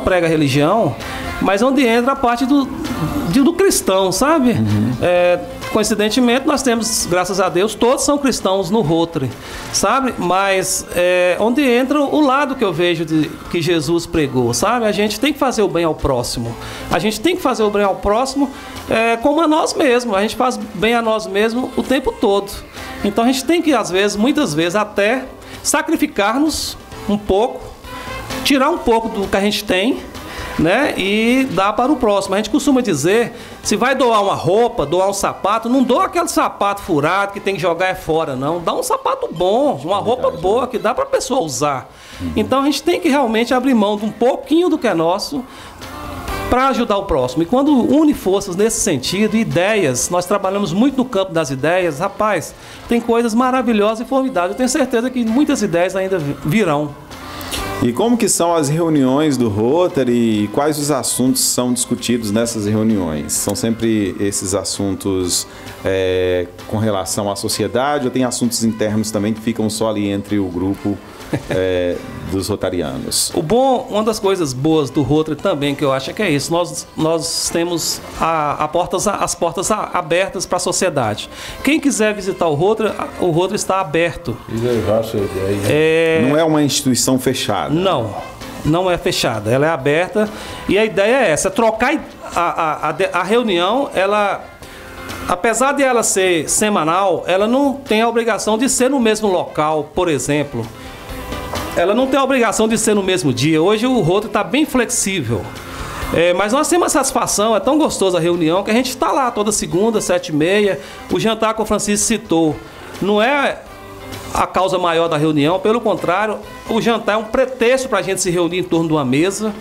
prega religião, mas onde entra a parte do cristão, sabe? Coincidentemente, nós temos, graças a Deus, todos são cristãos no Rotary, sabe? Mas onde entra o lado que eu vejo que Jesus pregou, sabe? A gente tem que fazer o bem ao próximo. A gente tem que fazer o bem ao próximo como a nós mesmos. A gente faz bem a nós mesmos o tempo todo. Então, a gente tem que, muitas vezes, até sacrificar-nos um pouco, tirar um pouco do que a gente tem, né? E dar para o próximo. A gente costuma dizer, se vai doar uma roupa, doar um sapato, não doa aquele sapato furado que tem que jogar fora, não. Dá um sapato bom, uma roupa boa que dá para a pessoa usar. Então a gente tem que realmente abrir mão de um pouquinho do que é nosso para ajudar o próximo. E quando une forças nesse sentido, ideias, nós trabalhamos muito no campo das ideias, rapaz, tem coisas maravilhosas e formidáveis. Eu tenho certeza que muitas ideias ainda virão. E como que são as reuniões do Rotary e quais os assuntos são discutidos nessas reuniões? São sempre esses assuntos com relação à sociedade ou tem assuntos internos também que ficam só ali entre o grupo dos rotarianos? Uma das coisas boas do Rotary também, que eu acho que é isso, nós temos as portas abertas para a sociedade. Quem quiser visitar o Rotary está aberto. E levar sua ideia. Não é uma instituição fechada? Não é fechada, ela é aberta e a ideia é essa, trocar a reunião, apesar de ela ser semanal, ela não tem a obrigação de ser no mesmo local, por exemplo. Ela não tem a obrigação de ser no mesmo dia. Hoje o Rotary está bem flexível. Mas nós temos a satisfação, é tão gostosa a reunião, que a gente está lá toda segunda, 7h30. O jantar que o Francisco citou não é a causa maior da reunião, pelo contrário, o jantar é um pretexto para a gente se reunir em torno de uma mesa.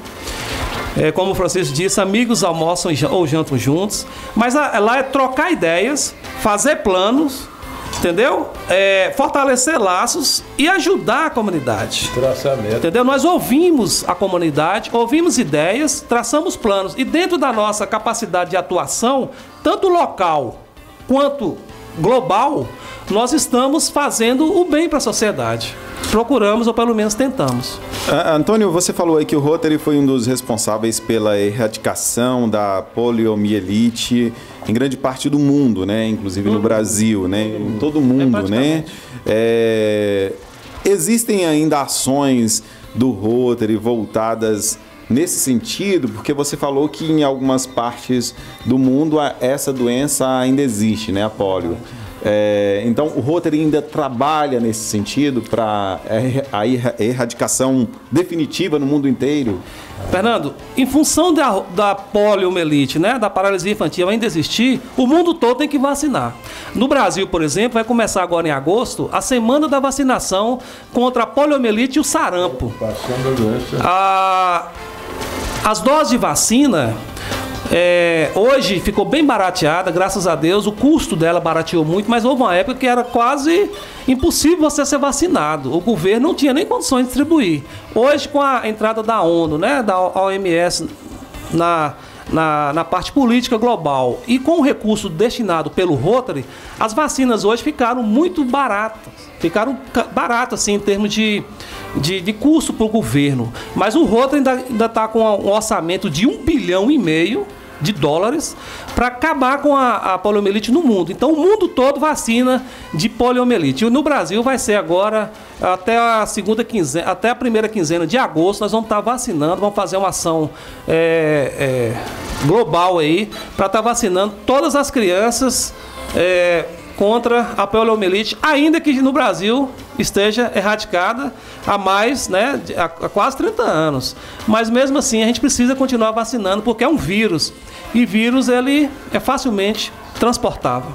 Como o Francisco disse, amigos almoçam ou jantam juntos. Mas lá é trocar ideias, fazer planos, entendeu? Fortalecer laços e ajudar a comunidade. Traçar meta. Entendeu? Nós ouvimos a comunidade, ouvimos ideias, traçamos planos. E dentro da nossa capacidade de atuação, tanto local quanto global, nós estamos fazendo o bem para a sociedade. Procuramos, ou pelo menos tentamos. Antônio, você falou aí que o Rotary foi um dos responsáveis pela erradicação da poliomielite em grande parte do mundo, né? Inclusive no Brasil, né? Em todo o mundo, né? Existem ainda ações do Rotary voltadas nesse sentido, porque você falou que em algumas partes do mundo essa doença ainda existe, né? A polio. Então o Rotary ainda trabalha nesse sentido para a erradicação definitiva no mundo inteiro? Fernando, em função da poliomielite, né, da paralisia infantil ainda existir, o mundo todo tem que vacinar. No Brasil, por exemplo, vai começar agora em agosto a semana da vacinação contra a poliomielite e o sarampo. As doses de vacina hoje ficou bem barateada, graças a Deus. O custo dela barateou muito, mas houve uma época que era quase impossível você ser vacinado. O governo não tinha nem condições de distribuir. Hoje, com a entrada da ONU, né, da OMS na parte política global e com o recurso destinado pelo Rotary, as vacinas hoje ficaram muito baratas. Ficaram baratas, assim, em termos de custo para o governo. Mas o Rotary ainda está com um orçamento de $1,5 bilhão de dólares para acabar com a poliomielite no mundo. Então o mundo todo vacina de poliomielite. E no Brasil vai ser agora até a primeira quinzena de agosto. Nós vamos estar vacinando, vamos fazer uma ação global aí para estar vacinando todas as crianças contra a poliomielite, ainda que no Brasil esteja erradicada há mais, né, há quase 30 anos. Mas mesmo assim a gente precisa continuar vacinando porque é um vírus e vírus ele é facilmente transportável.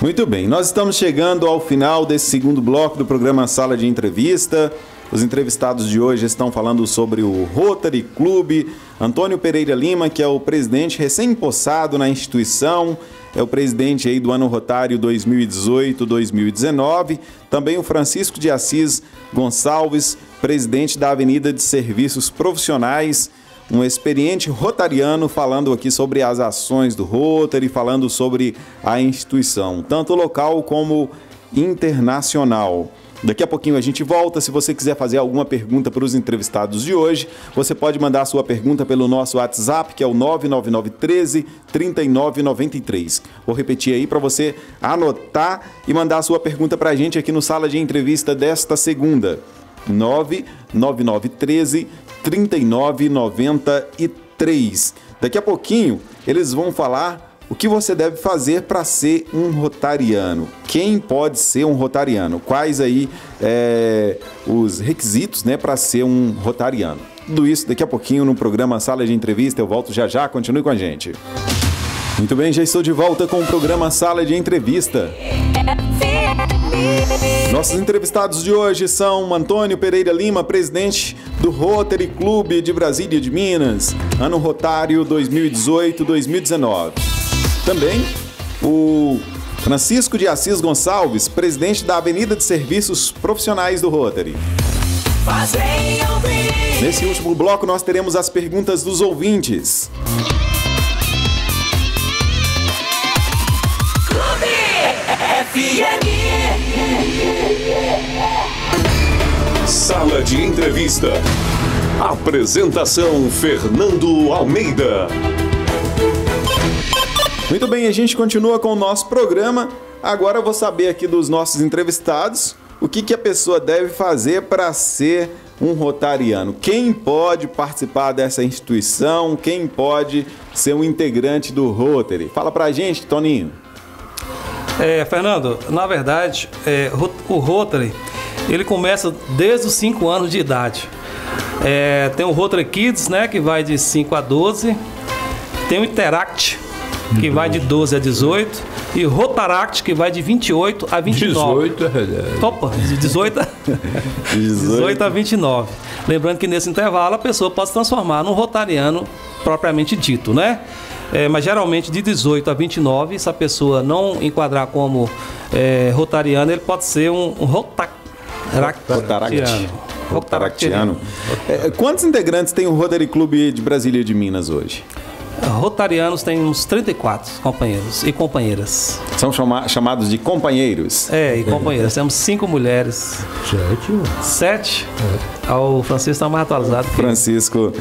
Muito bem, nós estamos chegando ao final desse segundo bloco do programa Sala de Entrevista. Os entrevistados de hoje estão falando sobre o Rotary Clube. Antônio Pereira Lima, que é o presidente recém-impossado na instituição, é o presidente aí do ano rotário 2018-2019. Também o Francisco de Assis Gonçalves, presidente da Avenida de Serviços Profissionais, um experiente rotariano, falando aqui sobre as ações do Rotary, falando sobre a instituição, tanto local como internacional. Daqui a pouquinho a gente volta. Se você quiser fazer alguma pergunta para os entrevistados de hoje, você pode mandar a sua pergunta pelo nosso WhatsApp, que é o 99913-3993. Vou repetir aí para você anotar e mandar a sua pergunta para a gente aqui no Sala de Entrevista desta segunda. 99913-3993. Daqui a pouquinho eles vão falar o que você deve fazer para ser um rotariano. Quem pode ser um rotariano? Quais aí os requisitos, né, para ser um rotariano? Tudo isso daqui a pouquinho no programa Sala de Entrevista. Eu volto já já, continue com a gente. Muito bem, já estou de volta com o programa Sala de Entrevista. Nossos entrevistados de hoje são Antônio Pereira Lima, presidente do Rotary Clube de Brasília de Minas, ano rotário 2018-2019. Também o Francisco de Assis Gonçalves, presidente da Avenida de Serviços Profissionais do Rotary. fazem ouvir. Nesse último bloco nós teremos as perguntas dos ouvintes. Clube FM. Sala de entrevista. Apresentação Fernando Almeida. Muito bem, a gente continua com o nosso programa. Agora eu vou saber aqui dos nossos entrevistados o que a pessoa deve fazer para ser um rotariano. Quem pode participar dessa instituição? Quem pode ser um integrante do Rotary? Fala pra gente, Toninho. Fernando, na verdade, o Rotary, ele começa desde os 5 anos de idade. Tem o Rotary Kids, né, que vai de 5 a 12. Tem o Interact, que vai de 12 a 18. E o Rotaract, que vai de 28 a 29. 18 Opa, de 18 a 29. Lembrando que nesse intervalo a pessoa pode se transformar num rotariano propriamente dito, né? Mas geralmente de 18 a 29, se a pessoa não enquadrar como rotariano, ele pode ser um rotaractiano. Quantos integrantes tem o Rotary Clube de Brasília de Minas hoje? Rotarianos tem uns 34 companheiros e companheiras. São chamados de companheiros? E companheiras. Temos 5 mulheres. 7? O Francisco está mais atualizado. Francisco,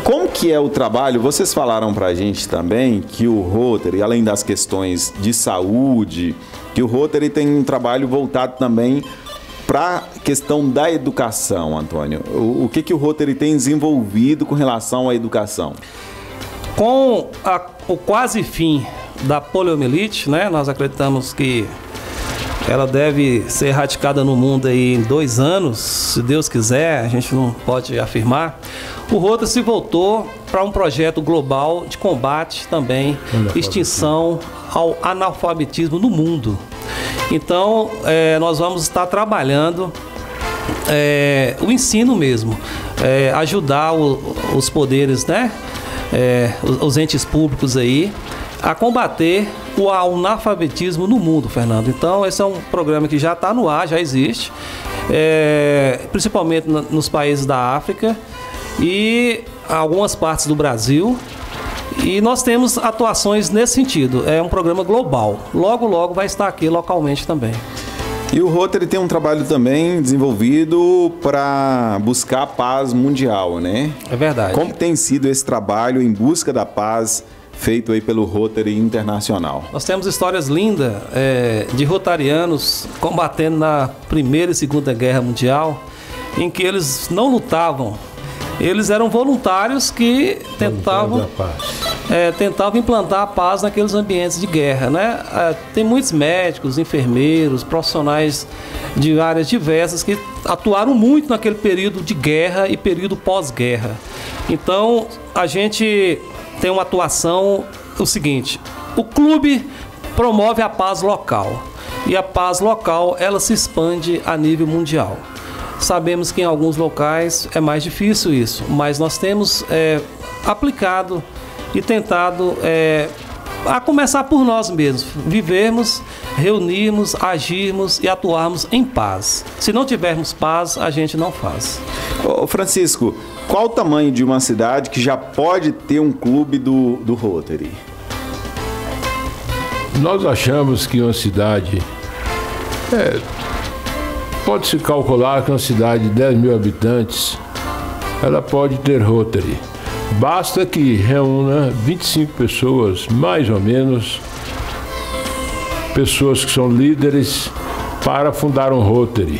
como que é o trabalho? Vocês falaram pra gente também que o Rotary, além das questões de saúde, que o Rotary tem um trabalho voltado também para a questão da educação, Antônio. O que o Rotary tem desenvolvido com relação à educação? Com o quase fim da poliomielite, né, nós acreditamos que ela deve ser erradicada no mundo aí em 2 anos, se Deus quiser, a gente não pode afirmar. O Rotary se voltou para um projeto global de combate também, extinção ao analfabetismo no mundo. Então, nós vamos estar trabalhando o ensino mesmo, ajudar os poderes, né, os entes públicos aí, a combater o analfabetismo no mundo, Fernando. Então, esse é um programa que já está no ar, já existe, principalmente nos países da África e algumas partes do Brasil. E nós temos atuações nesse sentido. É um programa global. Logo, logo vai estar aqui localmente também. E o Rotary tem um trabalho também desenvolvido para buscar a paz mundial, né? É verdade. Como tem sido esse trabalho em busca da paz feito aí pelo Rotary Internacional? Nós temos histórias lindas de rotarianos combatendo na Primeira e Segunda Guerra Mundial, em que eles não lutavam. Eles eram voluntários que tentavam implantar a paz naqueles ambientes de guerra, né? Tem muitos médicos, enfermeiros, profissionais de áreas diversas que atuaram muito naquele período de guerra e período pós-guerra. Então, a gente tem uma atuação, o seguinte, o clube promove a paz local e a paz local, ela se expande a nível mundial. Sabemos que em alguns locais é mais difícil isso, mas nós temos aplicado e tentado, a começar por nós mesmos, vivermos, reunirmos, agirmos e atuarmos em paz. Se não tivermos paz, a gente não faz. Ô Francisco, qual o tamanho de uma cidade que já pode ter um clube do Rotary? Nós achamos que uma cidade... Pode-se calcular que uma cidade de 10 mil habitantes, ela pode ter Rotary. Basta que reúna 25 pessoas, mais ou menos, pessoas que são líderes para fundar um Rotary.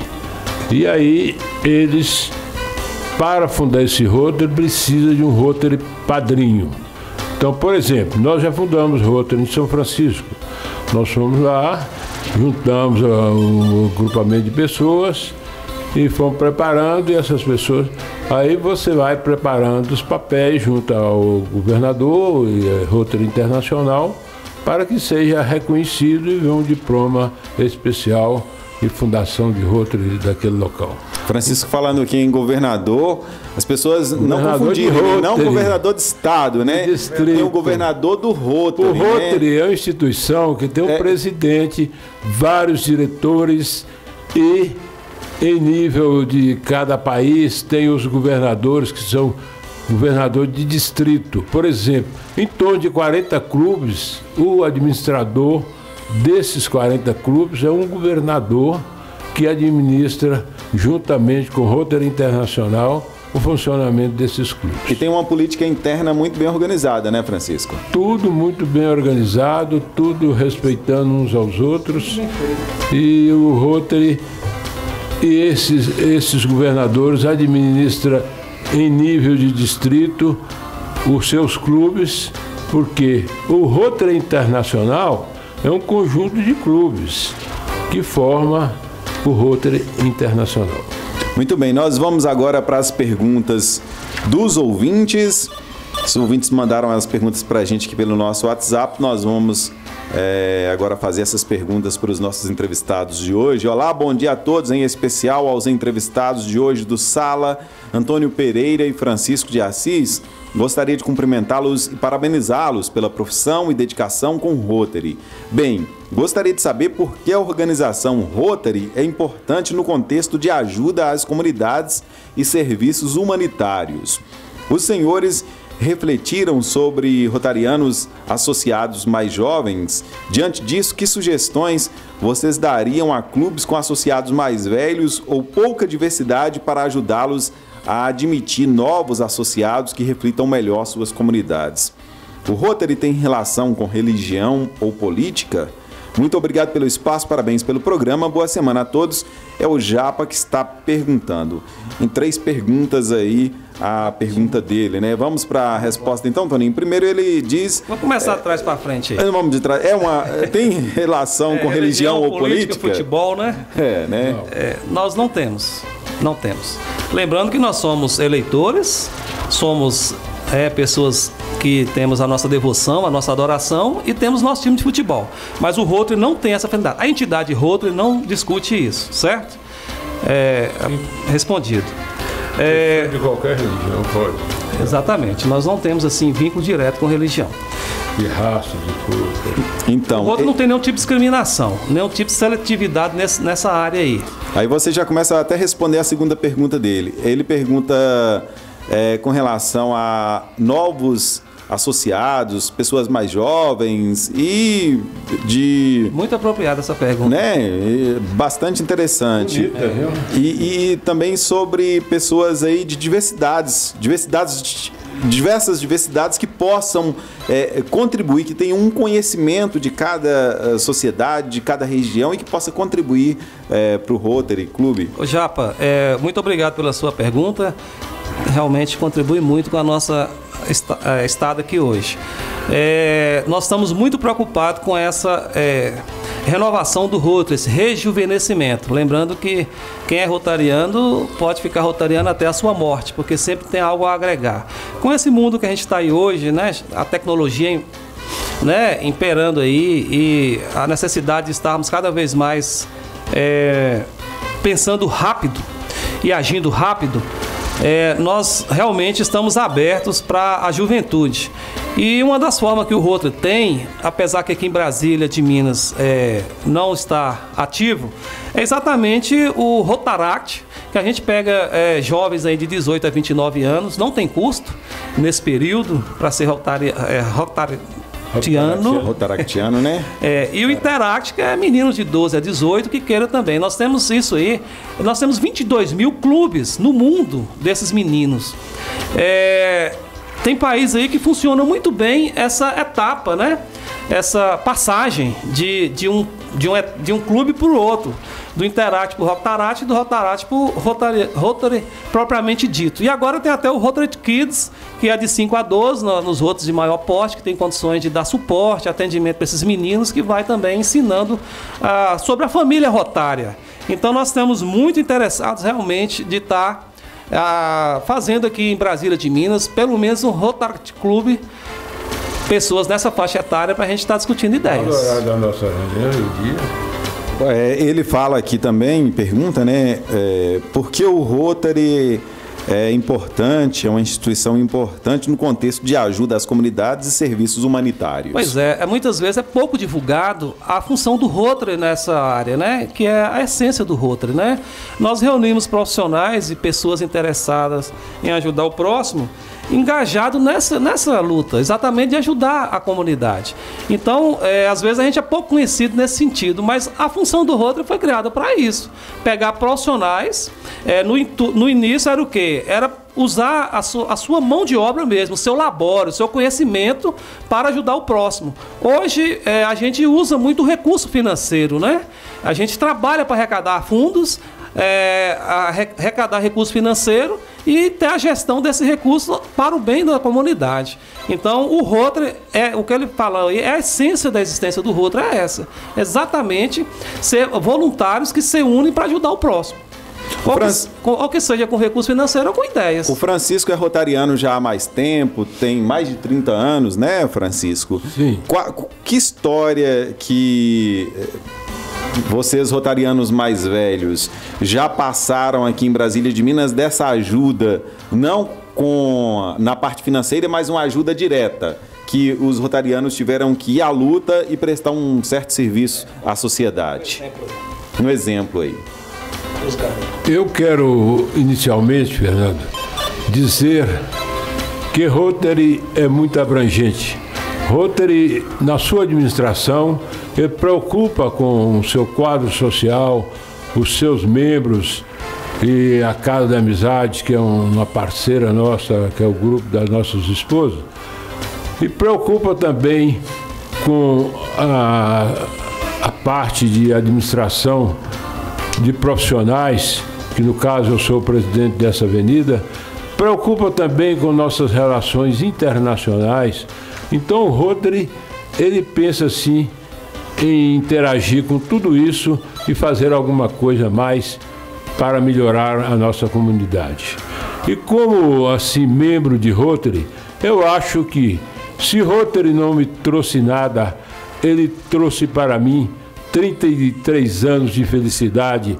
E aí, eles, para fundar esse Rotary, precisam de um Rotary padrinho. Então, por exemplo, nós já fundamos Rotary em São Francisco. Nós fomos lá, juntamos um grupamento de pessoas e fomos preparando, e essas pessoas... Aí você vai preparando os papéis junto ao governador e Rotary Internacional para que seja reconhecido e venha um diploma especial de fundação de Rotary daquele local. Francisco falando aqui em governador, as pessoas não confundiram, não governador de estado, né? Tem o governador do Rotary. O Rotary é uma instituição que tem um presidente, vários diretores e em nível de cada país, tem os governadores que são governadores de distrito. Por exemplo, em torno de 40 clubes, o administrador desses 40 clubes é um governador que administra, juntamente com o Rotary Internacional, o funcionamento desses clubes. E tem uma política interna muito bem organizada, né, Francisco? Tudo muito bem organizado, tudo respeitando uns aos outros. E o Rotary e esses governadores administram em nível de distrito os seus clubes, porque o Rotary Internacional é um conjunto de clubes que forma o Rotary Internacional. Muito bem, nós vamos agora para as perguntas dos ouvintes. Os ouvintes mandaram as perguntas para a gente aqui pelo nosso WhatsApp. Nós vamos agora fazer essas perguntas para os nossos entrevistados de hoje. Olá, bom dia a todos, em especial aos entrevistados de hoje do Sala, Antônio Pereira e Francisco de Assis. Gostaria de cumprimentá-los e parabenizá-los pela profissão e dedicação com o Rotary. Bem, gostaria de saber por que a organização Rotary é importante no contexto de ajuda às comunidades e serviços humanitários. Os senhores refletiram sobre rotarianos associados mais jovens? Diante disso, que sugestões vocês dariam a clubes com associados mais velhos ou pouca diversidade para ajudá-los a admitir novos associados que reflitam melhor suas comunidades? O Rotary tem relação com religião ou política? Muito obrigado pelo espaço, parabéns pelo programa, boa semana a todos. É o Japa que está perguntando. Em 3 perguntas aí, a pergunta dele, né? Vamos para a resposta então, Toninho. Primeiro ele diz... Vamos começar de trás para frente aí. Vamos de trás. Tem relação com religião ou política? Futebol, né? Né? Nós não temos. Não temos. Lembrando que nós somos eleitores, somos pessoas que temos a nossa devoção, a nossa adoração e temos nosso time de futebol. Mas o Rotary não tem essa afinidade. A entidade Rotary não discute isso, certo? Respondido. De qualquer religião, pode. Exatamente. Nós não temos, assim, vínculo direto com religião. De raça, de cor. Então, o Rotary não tem nenhum tipo de discriminação, nenhum tipo de seletividade nessa área aí. Aí você já começa até a responder a segunda pergunta dele. Ele pergunta com relação a novos associados, pessoas mais jovens e de... Muito apropriada essa pergunta. Né? Bastante interessante. Bonita, viu? E também sobre pessoas aí de diversas diversidades que possam contribuir, que tenham um conhecimento de cada sociedade, de cada região e que possa contribuir para o Rotary Clube. Ô Japa, muito obrigado pela sua pergunta. Realmente contribui muito com a nossa estada aqui hoje. Nós estamos muito preocupados com essa renovação do Rotary, esse rejuvenescimento. Lembrando que quem é rotariano pode ficar rotariano até a sua morte, porque sempre tem algo a agregar. Com esse mundo que a gente está aí hoje, né, a tecnologia imperando aí e a necessidade de estarmos cada vez mais pensando rápido e agindo rápido, nós realmente estamos abertos para a juventude. E uma das formas que o Rotary tem, apesar que aqui em Brasília de Minas não está ativo, é exatamente o Rotaract, que a gente pega jovens aí de 18 a 29 anos, não tem custo nesse período para ser rotaractiano, né? E o Interact, que é meninos de 12 a 18 que queira também. Nós temos isso aí. Nós temos 22 mil clubes no mundo desses meninos. Tem países aí que funcionam muito bem essa etapa, né? Essa passagem de um clube para o outro. Do Interact para o Rotaract e do Rotaract para o Rotary propriamente dito. E agora tem até o Rotary Kids, que é de 5 a 12, nos Rotaries de maior porte, que tem condições de dar suporte, atendimento para esses meninos, que vai também ensinando sobre a família rotária. Então nós estamos muito interessados realmente de estar fazendo aqui em Brasília de Minas, pelo menos um Rotaract Clube, pessoas nessa faixa etária para a gente estar discutindo ideias. Da nossa reunião, o dia. Ele fala aqui também, pergunta, né, por que o Rotary é importante, é uma instituição importante no contexto de ajuda às comunidades e serviços humanitários. Pois é, muitas vezes é pouco divulgado a função do Rotary nessa área, né? Que é a essência do Rotary, né? Nós reunimos profissionais e pessoas interessadas em ajudar o próximo, engajado nessa luta, exatamente de ajudar a comunidade. Então, às vezes a gente é pouco conhecido nesse sentido, mas a função do Rotary foi criada para isso. Pegar profissionais, no início era o quê? Era usar a sua mão de obra mesmo, o seu labore, o seu conhecimento para ajudar o próximo. Hoje a gente usa muito recurso financeiro, né? A gente trabalha para arrecadar fundos, arrecadar recurso financeiro e ter a gestão desse recurso para o bem da comunidade. Então, o Rotary, o que ele fala aí, a essência da existência do Rotary é essa. Exatamente, ser voluntários que se unem para ajudar o próximo. Ou que seja com recurso financeiro ou com ideias. O Francisco é rotariano já há mais tempo, tem mais de 30 anos, né, Francisco? Sim. Que história que vocês, rotarianos mais velhos, já passaram aqui em Brasília de Minas dessa ajuda, não na parte financeira, mas uma ajuda direta, que os rotarianos tiveram que ir à luta e prestar um certo serviço à sociedade? Um exemplo aí. Eu quero, inicialmente, Fernando, dizer que Rotary é muito abrangente. Rotary, na sua administração, ele preocupa com o seu quadro social, os seus membros e a Casa da Amizade, que é uma parceira nossa, que é o grupo das nossas esposas, e preocupa também com a parte de administração de profissionais, que no caso eu sou o presidente dessa avenida, preocupa também com nossas relações internacionais. Então o Rotary, ele pensa assim em interagir com tudo isso e fazer alguma coisa mais para melhorar a nossa comunidade. E como assim membro de Rotary, eu acho que se Rotary não me trouxe nada, ele trouxe para mim 33 anos de felicidade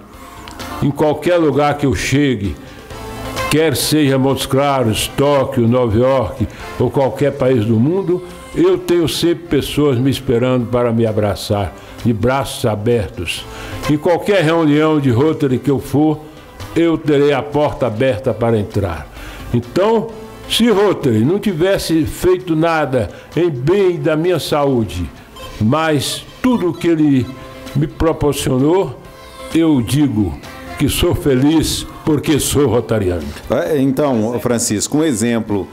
em qualquer lugar que eu chegue, quer seja Montes Claros, Tóquio, Nova York ou qualquer país do mundo, eu tenho sempre pessoas me esperando para me abraçar, de braços abertos. Em qualquer reunião de Rotary que eu for, eu terei a porta aberta para entrar. Então, se Rotary não tivesse feito nada em bem da minha saúde, mas tudo o que ele me proporcionou, eu digo que sou feliz porque sou rotariano. Então, Francisco, um exemplo.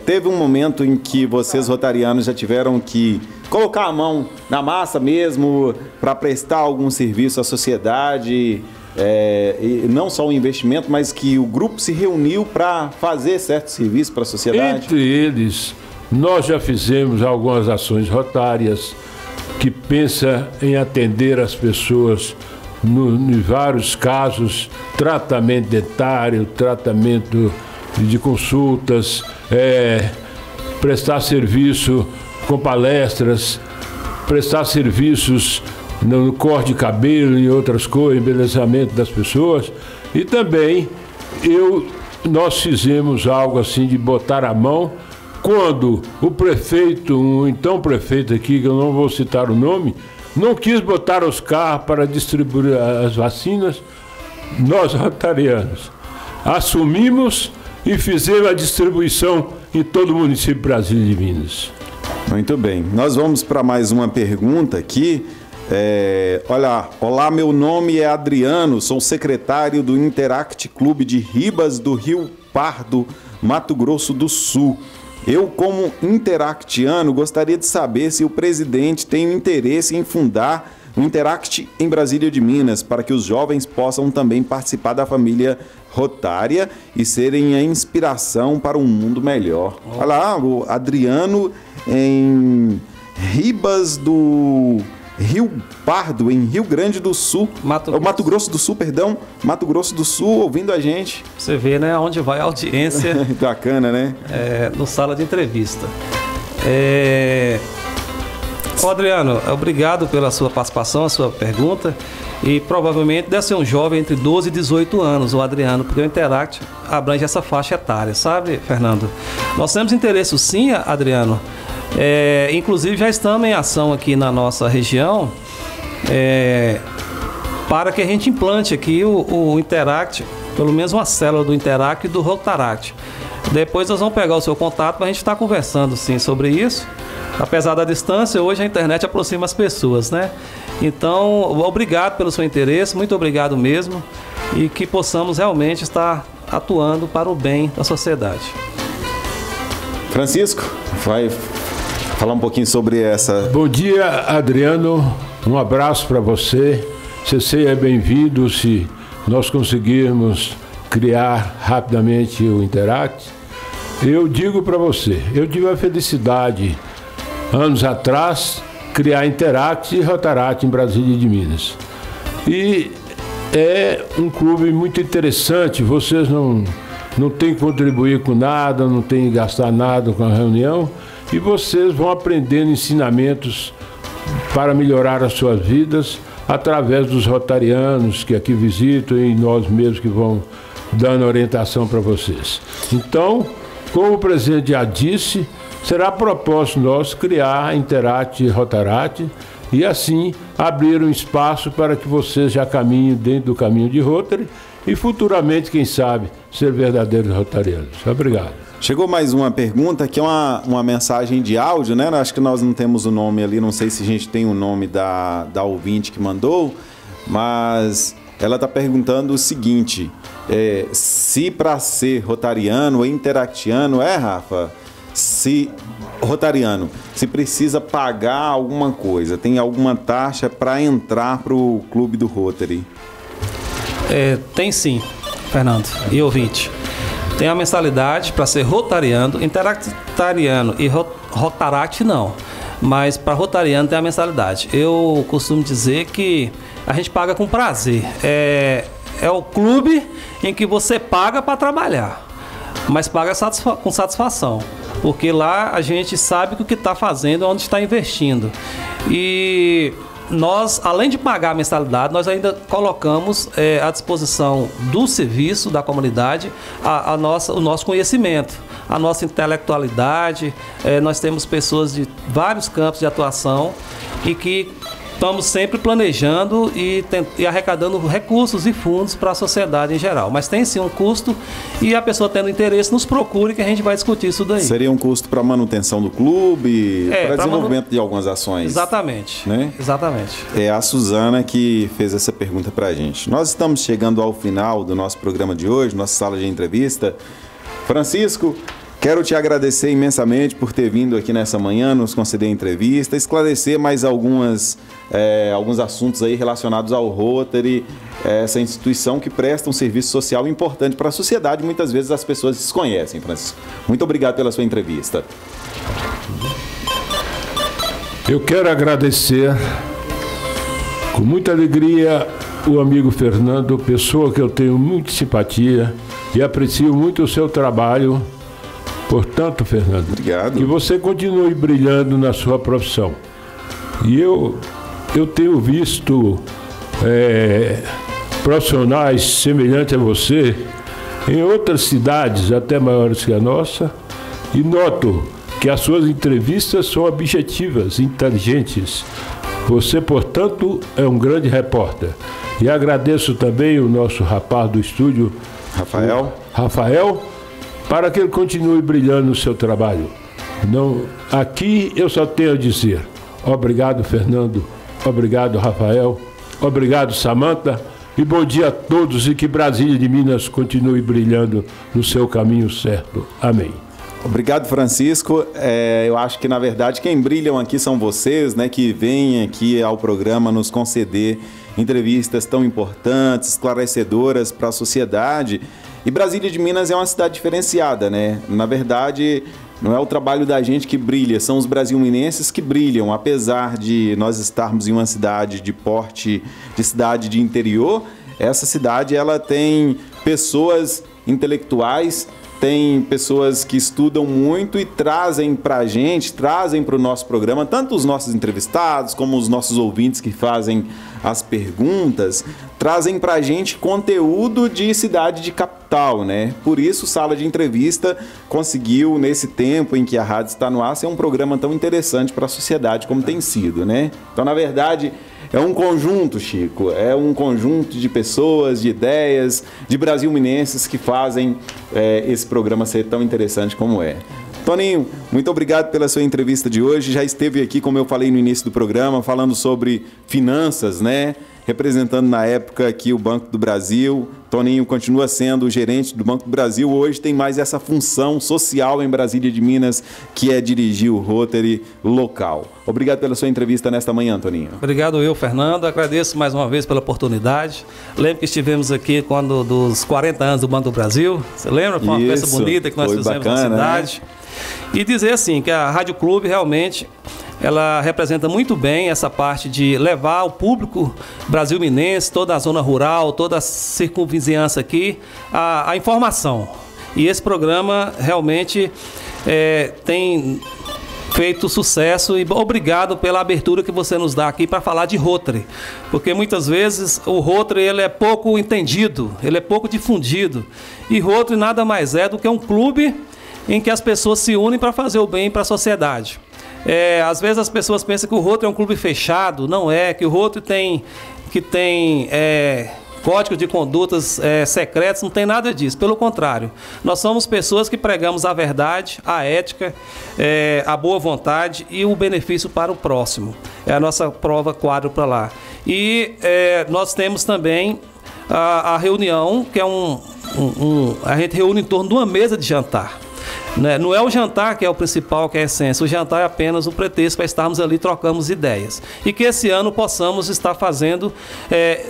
Teve um momento em que vocês, rotarianos, já tiveram que colocar a mão na massa mesmo para prestar algum serviço à sociedade, e não só um investimento, mas que o grupo se reuniu para fazer certo serviço para a sociedade? Entre eles, nós já fizemos algumas ações rotárias que pensa em atender as pessoas em vários casos, tratamento dentário, tratamento de consultas, prestar serviço com palestras, prestar serviços no corte de cabelo e outras coisas, embelezamento das pessoas. E também nós fizemos algo assim de botar a mão quando o prefeito, um então prefeito aqui, que eu não vou citar o nome, não quis botar os carros para distribuir as vacinas. Nós, rotarianos, assumimos e fizemos a distribuição em todo o município de Brasília de Minas. Muito bem. Nós vamos para mais uma pergunta aqui. Olá, meu nome é Adriano, sou secretário do Interact Clube de Ribas do Rio Pardo, Mato Grosso do Sul. Eu, como interactiano, gostaria de saber se o presidente tem interesse em fundar o Interact em Brasília de Minas, para que os jovens possam também participar da família rotária e serem a inspiração para um mundo melhor. Olha lá, o Adriano em Ribas do Rio Pardo, em Rio Grande do Sul. Mato Grosso do Sul, perdão. Mato Grosso do Sul, ouvindo a gente. Você vê, né, onde vai a audiência. Bacana, né? No sala de entrevista. Ô Adriano, obrigado pela sua participação, a sua pergunta. E provavelmente deve ser um jovem entre 12 e 18 anos, o Adriano, porque o Interact abrange essa faixa etária, sabe, Fernando? Nós temos interesse sim, Adriano. Inclusive já estamos em ação aqui na nossa região para que a gente implante aqui o Interact, pelo menos uma célula do Interact e do Rotaract. Depois nós vamos pegar o seu contato para a gente estar conversando sim sobre isso. Apesar da distância, hoje a internet aproxima as pessoas, né? Então, obrigado pelo seu interesse, muito obrigado mesmo, e que possamos realmente estar atuando para o bem da sociedade. Francisco, vai falar um pouquinho sobre essa... Bom dia, Adriano, um abraço para você. Você seja bem-vindo se nós conseguirmos criar rapidamente o Interact. Eu digo para você, eu tive a felicidade, anos atrás, criar Interact e Rotaract em Brasília de Minas. E é um clube muito interessante, vocês não têm que contribuir com nada, não têm que gastar nada com a reunião, e vocês vão aprendendo ensinamentos para melhorar as suas vidas através dos rotarianos que aqui visitam e nós mesmos que vamos dando orientação para vocês. Então, como o presidente já disse, será propósito nosso criar Interact e Rotaract e assim abrir um espaço para que vocês já caminhem dentro do caminho de Rotary e futuramente, quem sabe, ser verdadeiros rotarianos. Obrigado. Chegou mais uma pergunta, que é uma mensagem de áudio, né? Acho que nós não temos o nome ali, não sei se a gente tem o nome da ouvinte que mandou, mas ela está perguntando o seguinte: se para ser rotariano ou interactiano, Rafa, se rotariano, se precisa pagar alguma coisa, tem alguma taxa para entrar para o clube do Rotary? Tem sim, Fernando e ouvinte. Tem a mensalidade para ser rotariano, interactariano e rotaract não. Mas para rotariano tem a mensalidade. Eu costumo dizer que a gente paga com prazer. É o clube em que você paga para trabalhar, mas paga com satisfação. Porque lá a gente sabe o que está fazendo, onde está investindo. E nós, além de pagar a mensalidade, nós ainda colocamos à disposição do serviço, da comunidade, o nosso conhecimento, a nossa intelectualidade. Nós temos pessoas de vários campos de atuação e que estamos sempre planejando e arrecadando recursos e fundos para a sociedade em geral. Mas tem sim um custo e a pessoa tendo interesse nos procure que a gente vai discutir isso daí. Seria um custo para manutenção do clube, para desenvolvimento de algumas ações. Exatamente. Né? Exatamente. É a Suzana que fez essa pergunta para a gente. Nós estamos chegando ao final do nosso programa de hoje, nossa sala de entrevista. Francisco, quero te agradecer imensamente por ter vindo aqui nessa manhã, nos conceder a entrevista, esclarecer mais alguns assuntos aí relacionados ao Rotary, essa instituição que presta um serviço social importante para a sociedade. Muitas vezes as pessoas desconhecem, Francisco. Muito obrigado pela sua entrevista. Eu quero agradecer com muita alegria o amigo Fernando, pessoa que eu tenho muita simpatia e aprecio muito o seu trabalho. Portanto, Fernando, obrigado. Que você continue brilhando na sua profissão. E eu tenho visto profissionais semelhantes a você em outras cidades, até maiores que a nossa, e noto que as suas entrevistas são objetivas, inteligentes. Você, portanto, é um grande repórter. E agradeço também o nosso rapaz do estúdio, Rafael, para que ele continue brilhando no seu trabalho. Aqui eu só tenho a dizer obrigado, Fernando, obrigado, Rafael, obrigado, Samantha, e bom dia a todos e que Brasília de Minas continue brilhando no seu caminho certo. Amém. Obrigado, Francisco. Eu acho que, na verdade, quem brilham aqui são vocês, né, que vêm aqui ao programa nos conceder entrevistas tão importantes, esclarecedoras para a sociedade. E Brasília de Minas é uma cidade diferenciada, né? Na verdade, não é o trabalho da gente que brilha, são os brasilminenses que brilham. Apesar de nós estarmos em uma cidade de porte de cidade de interior, essa cidade ela tem pessoas intelectuais, tem pessoas que estudam muito e trazem para a gente, trazem para o nosso programa, tanto os nossos entrevistados como os nossos ouvintes que fazem as perguntas, trazem para a gente conteúdo de cidade de capital, né? Por isso, Sala de Entrevista conseguiu, nesse tempo em que a rádio está no ar, ser um programa tão interessante para a sociedade como tem sido, né? Então, na verdade, é um conjunto, Chico, é um conjunto de pessoas, de ideias, de brasil-minenses que fazem esse programa ser tão interessante como é. Toninho, muito obrigado pela sua entrevista de hoje. Já esteve aqui, como eu falei no início do programa, falando sobre finanças, né? Representando na época aqui o Banco do Brasil. Toninho continua sendo o gerente do Banco do Brasil. Hoje tem mais essa função social em Brasília de Minas, que é dirigir o Rotary local. Obrigado pela sua entrevista nesta manhã, Toninho. Obrigado eu, Fernando. Agradeço mais uma vez pela oportunidade. Lembro que estivemos aqui quando dos 40 anos do Banco do Brasil. Você lembra? Foi uma festa bonita que nós fizemos bacana, na cidade. Né? E dizer assim, que a Rádio Clube realmente ela representa muito bem essa parte de levar ao público brasil-minense, toda a zona rural, toda a circunvizinhança aqui, a informação. E esse programa realmente tem feito sucesso e obrigado pela abertura que você nos dá aqui para falar de Rotary, porque muitas vezes o Rotary ele é pouco entendido, ele é pouco difundido, e Rotary nada mais é do que um clube em que as pessoas se unem para fazer o bem para a sociedade. Às vezes as pessoas pensam que o Rotary é um clube fechado, não é, que o Rotary tem códigos de condutas secretos, não tem nada disso, pelo contrário, nós somos pessoas que pregamos a verdade, a ética, a boa vontade e o benefício para o próximo, é a nossa prova quadro para lá. E nós temos também a reunião, que é a gente reúne em torno de uma mesa de jantar. Não é o jantar que é o principal, que é a essência. O jantar é apenas um pretexto para estarmos ali, trocamos ideias. E que esse ano possamos estar fazendo,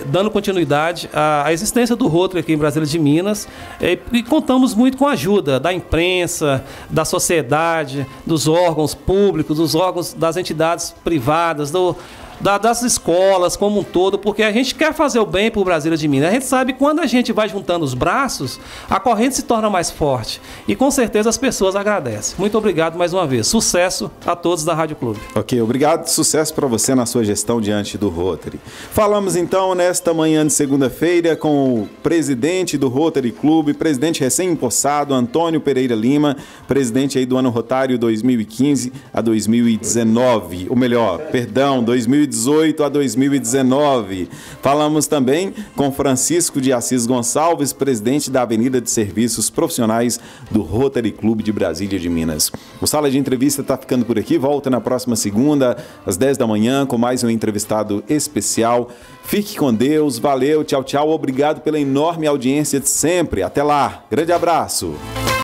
dando continuidade à existência do Rotary aqui em Brasília de Minas. E contamos muito com a ajuda da imprensa, da sociedade, dos órgãos públicos, dos órgãos das entidades privadas, das escolas como um todo, porque a gente quer fazer o bem para o Brasília de Minas. A gente sabe que quando a gente vai juntando os braços, a corrente se torna mais forte. E com certeza as pessoas agradecem. Muito obrigado mais uma vez. Sucesso a todos da Rádio Clube. Ok, obrigado. Sucesso para você na sua gestão diante do Rotary. Falamos então nesta manhã de segunda-feira com o presidente do Rotary Clube, presidente recém-empossado, Antônio Pereira Lima, presidente aí do ano rotário 2015 a 2019. Ou melhor, perdão, 2018 a 2019. Falamos também com Francisco de Assis Gonçalves, presidente da Avenida de Serviços Profissionais do Rotary Clube de Brasília de Minas. O Sala de Entrevista está ficando por aqui. Volta na próxima segunda, às 10 da manhã, com mais um entrevistado especial. Fique com Deus. Valeu, tchau, tchau. Obrigado pela enorme audiência de sempre. Até lá. Grande abraço.